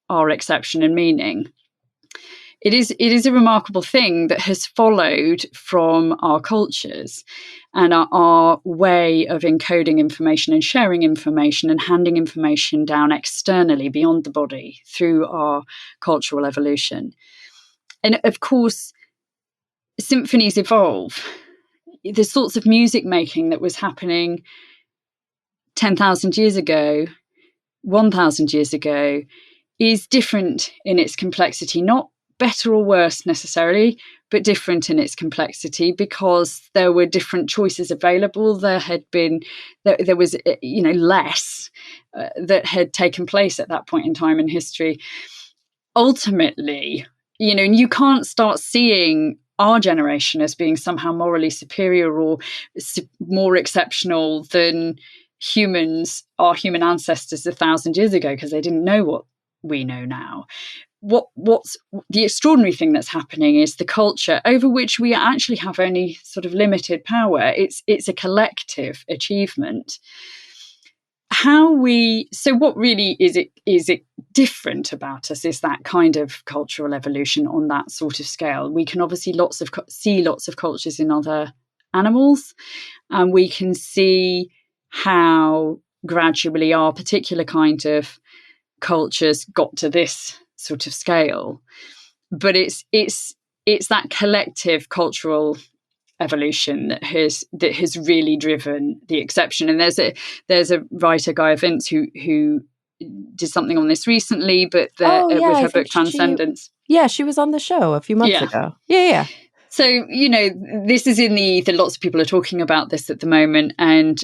our exception and meaning. It is a remarkable thing that has followed from our cultures and our way of encoding information and sharing information and handing information down externally beyond the body through our cultural evolution. And of course, symphonies evolve. The sorts of music making that was happening 10,000 years ago, 1,000 years ago, is different in its complexity, not better or worse necessarily, but different in its complexity because there were different choices available. There was less that had taken place at that point in time in history. Ultimately, and you can't start seeing our generation as being somehow morally superior or more exceptional than our human ancestors 1,000 years ago, because they didn't know what we know now. What's the extraordinary thing that's happening is the culture over which we actually have only sort of limited power. It's a collective achievement. So what really is it different about us is that kind of cultural evolution on that sort of scale. We can obviously see lots of cultures in other animals, and we can see how gradually our particular kind of cultures got to this sort of scale. But it's that collective cultural evolution that has really driven the exception. And there's a writer, Gaia Vince, who did something on this recently, but with her book Transcendence. She was on the show a few months ago. Yeah. So, this is in the lots of people are talking about this at the moment. And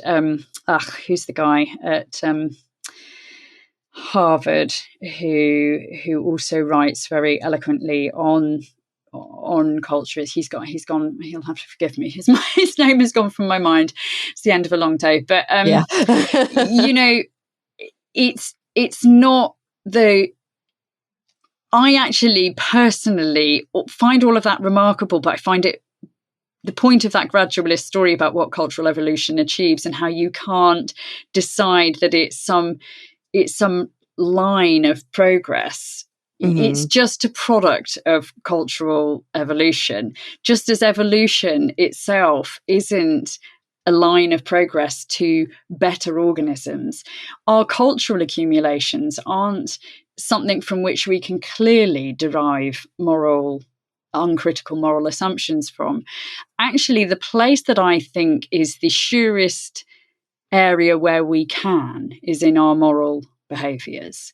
who's the guy at Harvard who also writes very eloquently on culture? He's gone. He'll have to forgive me. His name has gone from my mind. It's the end of a long day. But it's not the. I actually personally find all of that remarkable, but I find it the point of that gradualist story about what cultural evolution achieves and how you can't decide that it's some line of progress. Mm-hmm. It's just a product of cultural evolution, just as evolution itself isn't a line of progress to better organisms. Our cultural accumulations aren't something from which we can clearly derive uncritical moral assumptions from. Actually, the place that I think is the surest area where we can is in our moral behaviors.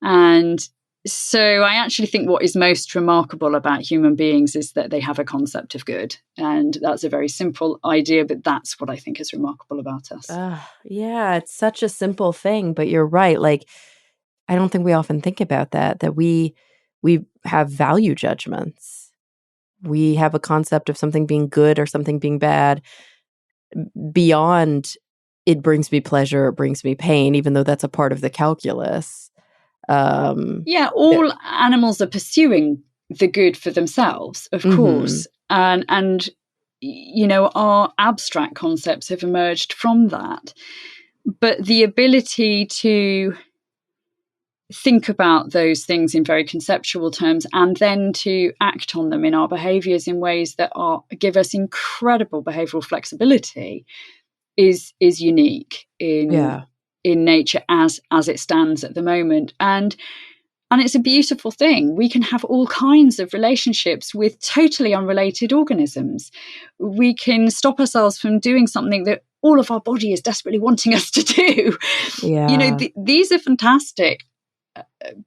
And so I actually think what is most remarkable about human beings is that they have a concept of good. And that's a very simple idea, but that's what I think is remarkable about us. Yeah, it's such a simple thing, but you're right. Like, I don't think we often think about that we have value judgments. We have a concept of something being good or something being bad beyond it brings me pleasure, it brings me pain, even though that's a part of the calculus. Yeah, all animals are pursuing the good for themselves, of course. And our abstract concepts have emerged from that. But the ability to think about those things in very conceptual terms and then to act on them in our behaviors in ways that give us incredible behavioral flexibility is unique in nature as it stands at the moment. And it's a beautiful thing. We can have all kinds of relationships with totally unrelated organisms. We can stop ourselves from doing something that all of our body is desperately wanting us to do. Yeah. These are fantastic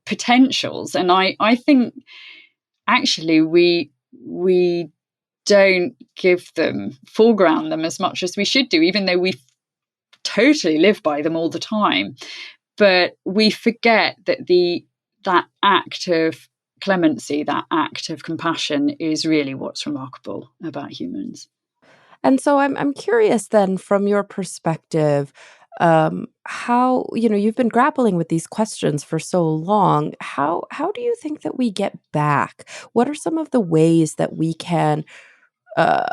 potentials. And I think actually we don't foreground them as much as we should do, even though we totally live by them all the time. But we forget that that act of clemency, that act of compassion is really what's remarkable about humans. And so I'm curious then, from your perspective, how, you've been grappling with these questions for so long. How do you think that we get back? What are some of the ways that we can, uh,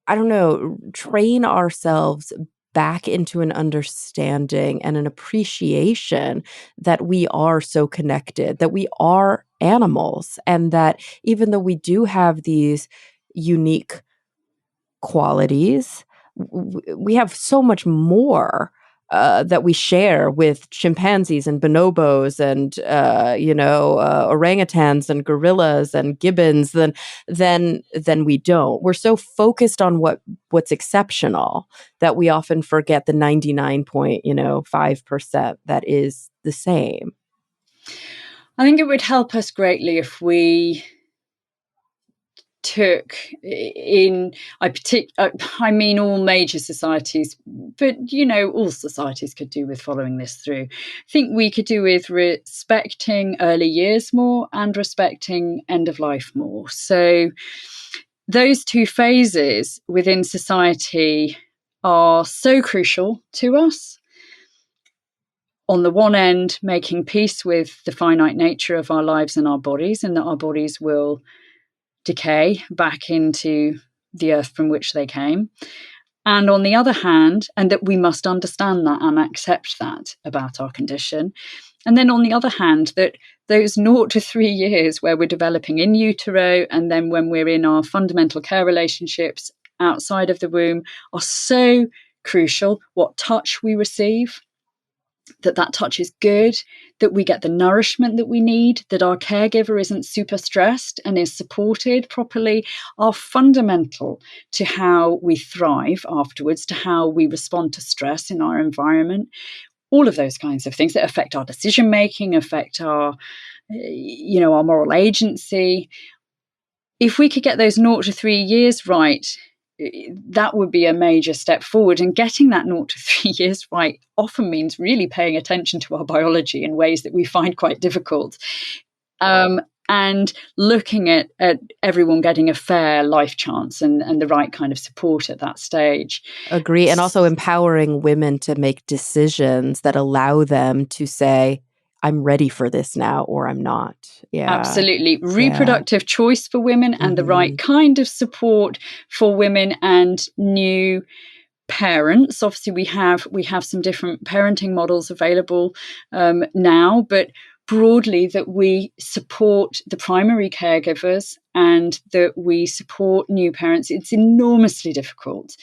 I don't know, train ourselves back into an understanding and an appreciation that we are so connected, that we are animals, and that even though we do have these unique qualities, we have so much more that we share with chimpanzees and bonobos and orangutans and gorillas and gibbons than we don't. We're so focused on what's exceptional that we often forget the 99.5% that is the same. I think it would help us greatly if we took in, I mean all major societies, but all societies could do with following this through. I think we could do with respecting early years more and respecting end of life more. So those two phases within society are so crucial to us. On the one end, making peace with the finite nature of our lives and our bodies, and that our bodies will decay back into the earth from which they came. And on the other hand, and that we must understand that and accept that about our condition. And then on the other hand, that those 0 to 3 years where we're developing in utero, and then when we're in our fundamental care relationships outside of the womb, are so crucial. What touch we receive, that touch is good, that we get the nourishment that we need, that our caregiver isn't super stressed and is supported properly, are fundamental to how we thrive afterwards, to how we respond to stress in our environment. All of those kinds of things that affect our decision making, affect our moral agency. If we could get those 0 to 3 years right, that would be a major step forward. And getting that 0 to 3 years right often means really paying attention to our biology in ways that we find quite difficult. And looking at everyone getting a fair life chance and the right kind of support at that stage. Agree. And also empowering women to make decisions that allow them to say, I'm ready for this now, or I'm not. Yeah. Absolutely. Reproductive choice for women and the right kind of support for women and new parents. Obviously, we have some different parenting models available now, but broadly that we support the primary caregivers and that we support new parents. It's enormously difficult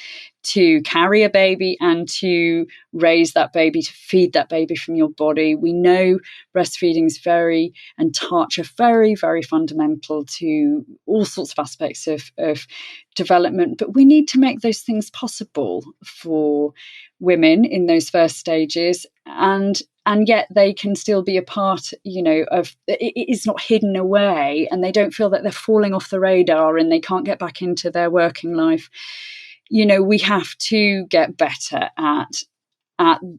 to carry a baby and to raise that baby, to feed that baby from your body. We know breastfeeding is and touch are very, very fundamental to all sorts of aspects of development, but we need to make those things possible for women in those first stages, and yet they can still be a part, of it's not hidden away, and they don't feel that they're falling off the radar and they can't get back into their working life. We have to get better at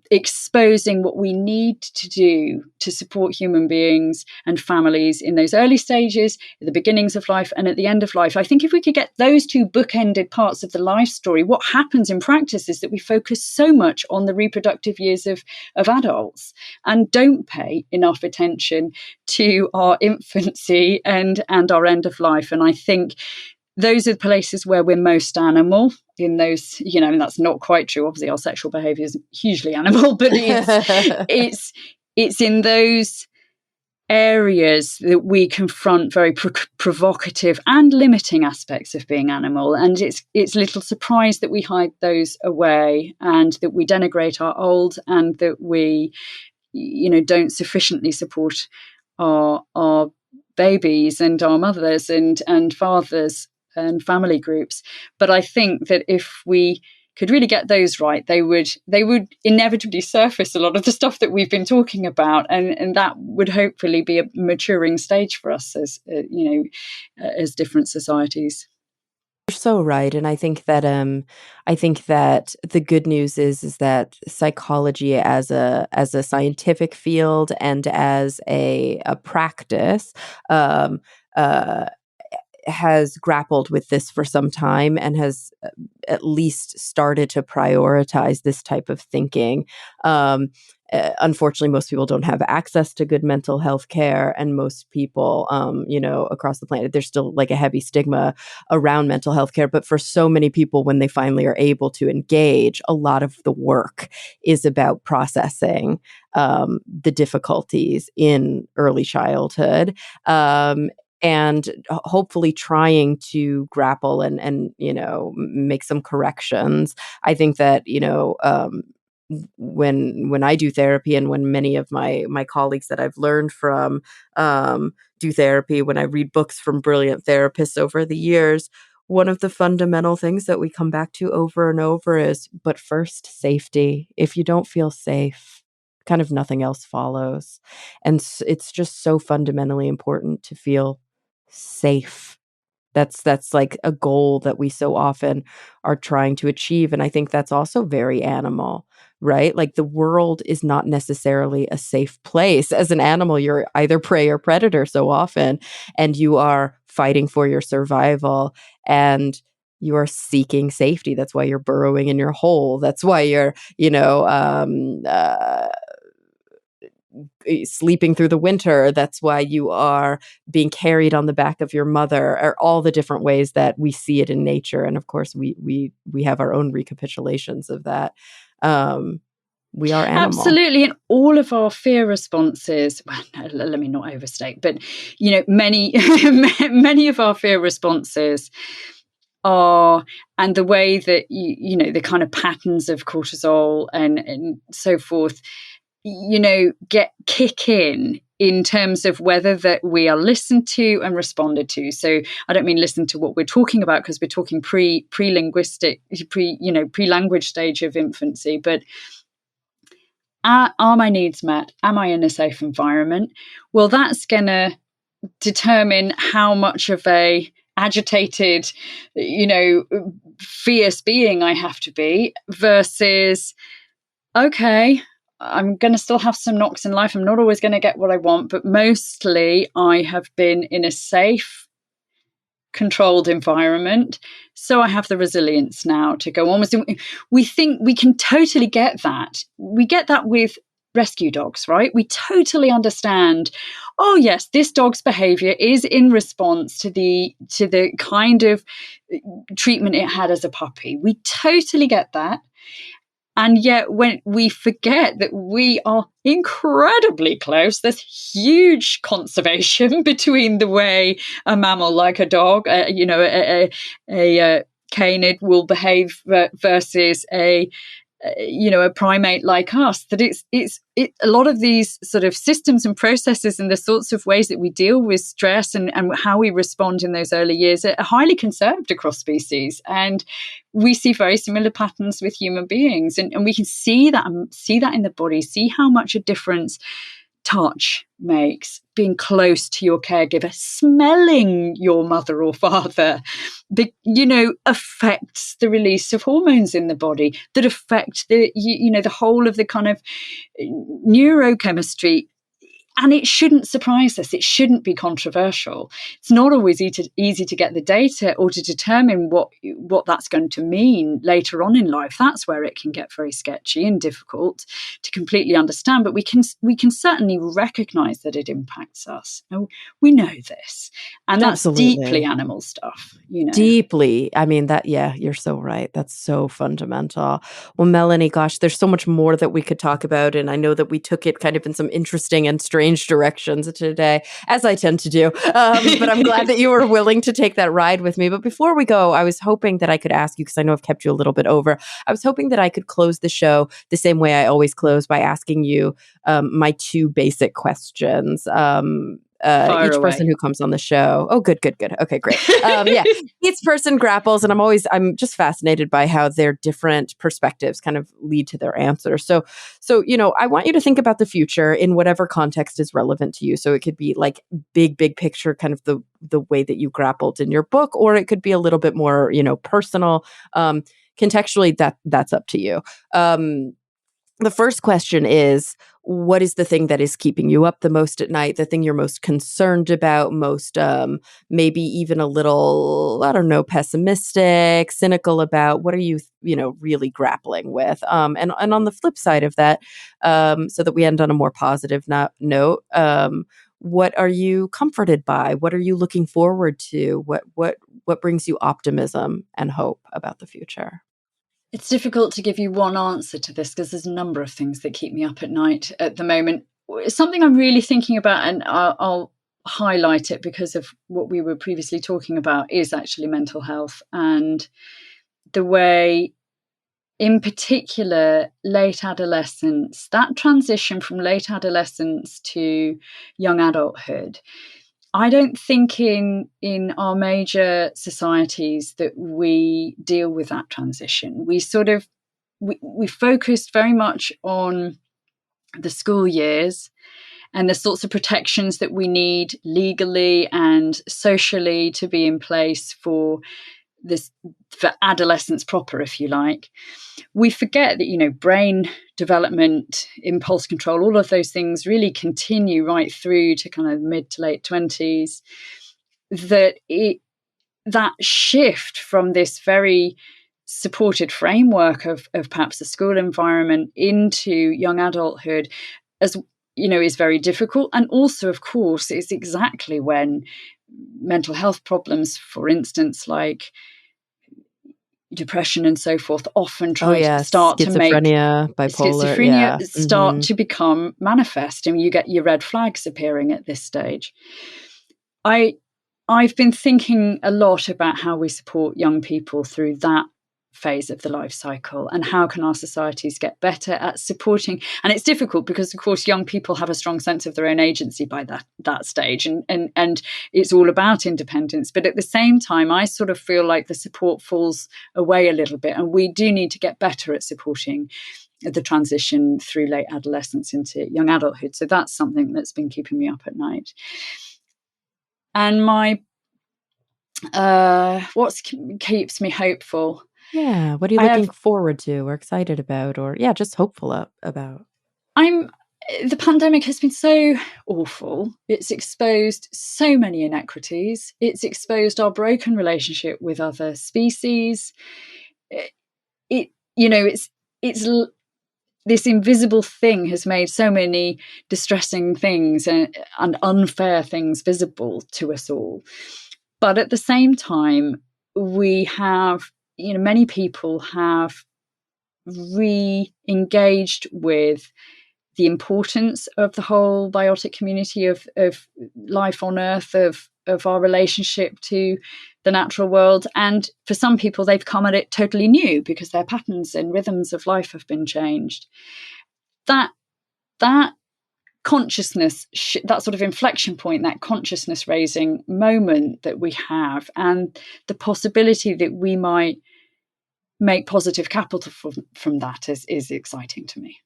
exposing what we need to do to support human beings and families in those early stages, at the beginnings of life and at the end of life. I think if we could get those two bookended parts of the life story, what happens in practice is that we focus so much on the reproductive years of adults and don't pay enough attention to our infancy and our end of life. And I think those are the places where we're most animal in those, and that's not quite true. Obviously, our sexual behavior is hugely animal, but it's in those areas that we confront very provocative and limiting aspects of being animal. And it's little surprise that we hide those away and that we denigrate our old and that we, don't sufficiently support our babies and our mothers and fathers and family groups. But I think that if we could really get those right, they would inevitably surface a lot of the stuff that we've been talking about, and that would hopefully be a maturing stage for us as as different societies. You're so right, and I think that the good news is that psychology as a scientific field and as a practice has grappled with this for some time and has at least started to prioritize this type of thinking. Unfortunately, most people don't have access to good mental health care, and most people, across the planet, there's still like a heavy stigma around mental health care. But for so many people, when they finally are able to engage, a lot of the work is about processing the difficulties in early childhood. And hopefully trying to grapple and make some corrections. I think that when I do therapy, and when many of my colleagues that I've learned from do therapy, when I read books from brilliant therapists over the years, one of the fundamental things that we come back to over and over is, but first, safety. If you don't feel safe, kind of nothing else follows. And it's just so fundamentally important to feel safe. That's like a goal that we so often are trying to achieve. And I think that's also very animal, right? Like the world is not necessarily a safe place. As an animal, you're either prey or predator so often, and you are fighting for your survival and you are seeking safety. That's why you're burrowing in your hole. That's why you're, sleeping through the winter. That's why you are being carried on the back of your mother, or all the different ways that we see it in nature. And of course, we have our own recapitulations of that. We are animal. Absolutely. And all of our fear responses, well, no, let me not overstate, but, many, many of our fear responses are, and the way that, the kind of patterns of cortisol and so forth, kick in terms of whether that we are listened to and responded to. So I don't mean listen to what we're talking about, because we're talking pre-linguistic, pre-language stage of infancy, but are my needs met? Am I in a safe environment? Well, that's going to determine how much of a agitated, fierce being I have to be, versus, okay, I'm going to still have some knocks in life. I'm not always going to get what I want, but mostly I have been in a safe, controlled environment. So I have the resilience now to go on. We think we can totally get that. We get that with rescue dogs, right? We totally understand, oh yes, this dog's behavior is in response to the kind of treatment it had as a puppy. We totally get that. And yet when we forget that we are incredibly close, there's huge conservation between the way a mammal like a dog, a canid will behave versus a primate like us, that it's a lot of these sort of systems and processes and the sorts of ways that we deal with stress and how we respond in those early years are highly conserved across species. And we see very similar patterns with human beings. And we can see that in the body, see how much a difference touch makes, being close to your caregiver, smelling your mother or father, affects the release of hormones in the body that affect the whole of the kind of neurochemistry. And it shouldn't surprise us. It shouldn't be controversial. It's not always easy to get the data or to determine what that's going to mean later on in life. That's where it can get very sketchy and difficult to completely understand. But we can certainly recognize that it impacts us. We know this. And that's deeply animal stuff, Deeply. I mean, you're so right. That's so fundamental. Well, Melanie, gosh, there's so much more that we could talk about. And I know that we took it kind of in some interesting and strange directions today, as I tend to do. But I'm glad that you were willing to take that ride with me. But before we go, I was hoping that I could ask you, because I know I've kept you a little bit over. I was hoping that I could close the show the same way I always close, by asking you my two basic questions. Each person who comes on the show. Oh, good. Okay, great. Each person grapples, and I'm just fascinated by how their different perspectives kind of lead to their answer. So, I want you to think about the future in whatever context is relevant to you. So it could be like big picture, kind of the way that you grappled in your book, or it could be a little bit more, personal. Contextually, that's up to you. The first question is, what is the thing that is keeping you up the most at night? The thing you're most concerned about, most maybe even a little, I don't know, pessimistic, cynical about? What are you, really grappling with? And on the flip side of that, so that we end on a more positive note, what are you comforted by? What are you looking forward to? What brings you optimism and hope about the future? It's difficult to give you one answer to this, because there's a number of things that keep me up at night at the moment. Something I'm really thinking about, and I'll highlight it because of what we were previously talking about, is actually mental health, and the way, in particular, late adolescence, that transition from late adolescence to young adulthood. I don't think in our major societies that we deal with that transition. We focused very much on the school years and the sorts of protections that we need legally and socially to be in place for adolescence proper, if you like. We forget that, brain development, impulse control, all of those things really continue right through to kind of mid to late 20s. That shift from this very supported framework of perhaps a school environment into young adulthood, as is very difficult. And also, of course, is exactly when mental health problems, for instance, like depression and so forth, often start to make bipolar, start to become manifest, and you get your red flags appearing at this stage. I've been thinking a lot about how we support young people through that phase of the life cycle, and how can our societies get better at supporting. And it's difficult because, of course, young people have a strong sense of their own agency by that stage, and it's all about independence. But at the same time, I sort of feel like the support falls away a little bit, and we do need to get better at supporting the transition through late adolescence into young adulthood. So that's something that's been keeping me up at night. And what keeps me hopeful? Yeah. What are you looking forward to or excited about, or just hopeful about? The pandemic has been so awful. It's exposed so many inequities. It's exposed our broken relationship with other species. It's this invisible thing has made so many distressing things and unfair things visible to us all. But at the same time, we have, many people have re-engaged with the importance of the whole biotic community of life on Earth, of our relationship to the natural world. And for some people, they've come at it totally new because their patterns and rhythms of life have been changed. That consciousness, that sort of inflection point, that consciousness raising moment that we have, and the possibility that we might make positive capital from that is exciting to me.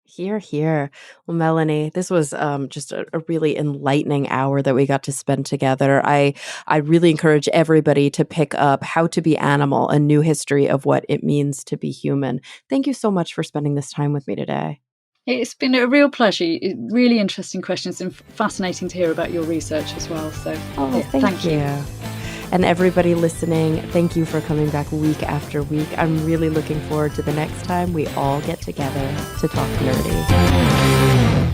Hear, hear. Well, Melanie, this was just a really enlightening hour that we got to spend together. I really encourage everybody to pick up How to Be Animal, A New History of What It Means to Be Human. Thank you so much for spending this time with me today. It's been a real pleasure. Really interesting questions and fascinating to hear about your research as well. So, thank you. And everybody listening, thank you for coming back week after week. I'm really looking forward to the next time we all get together to talk nerdy.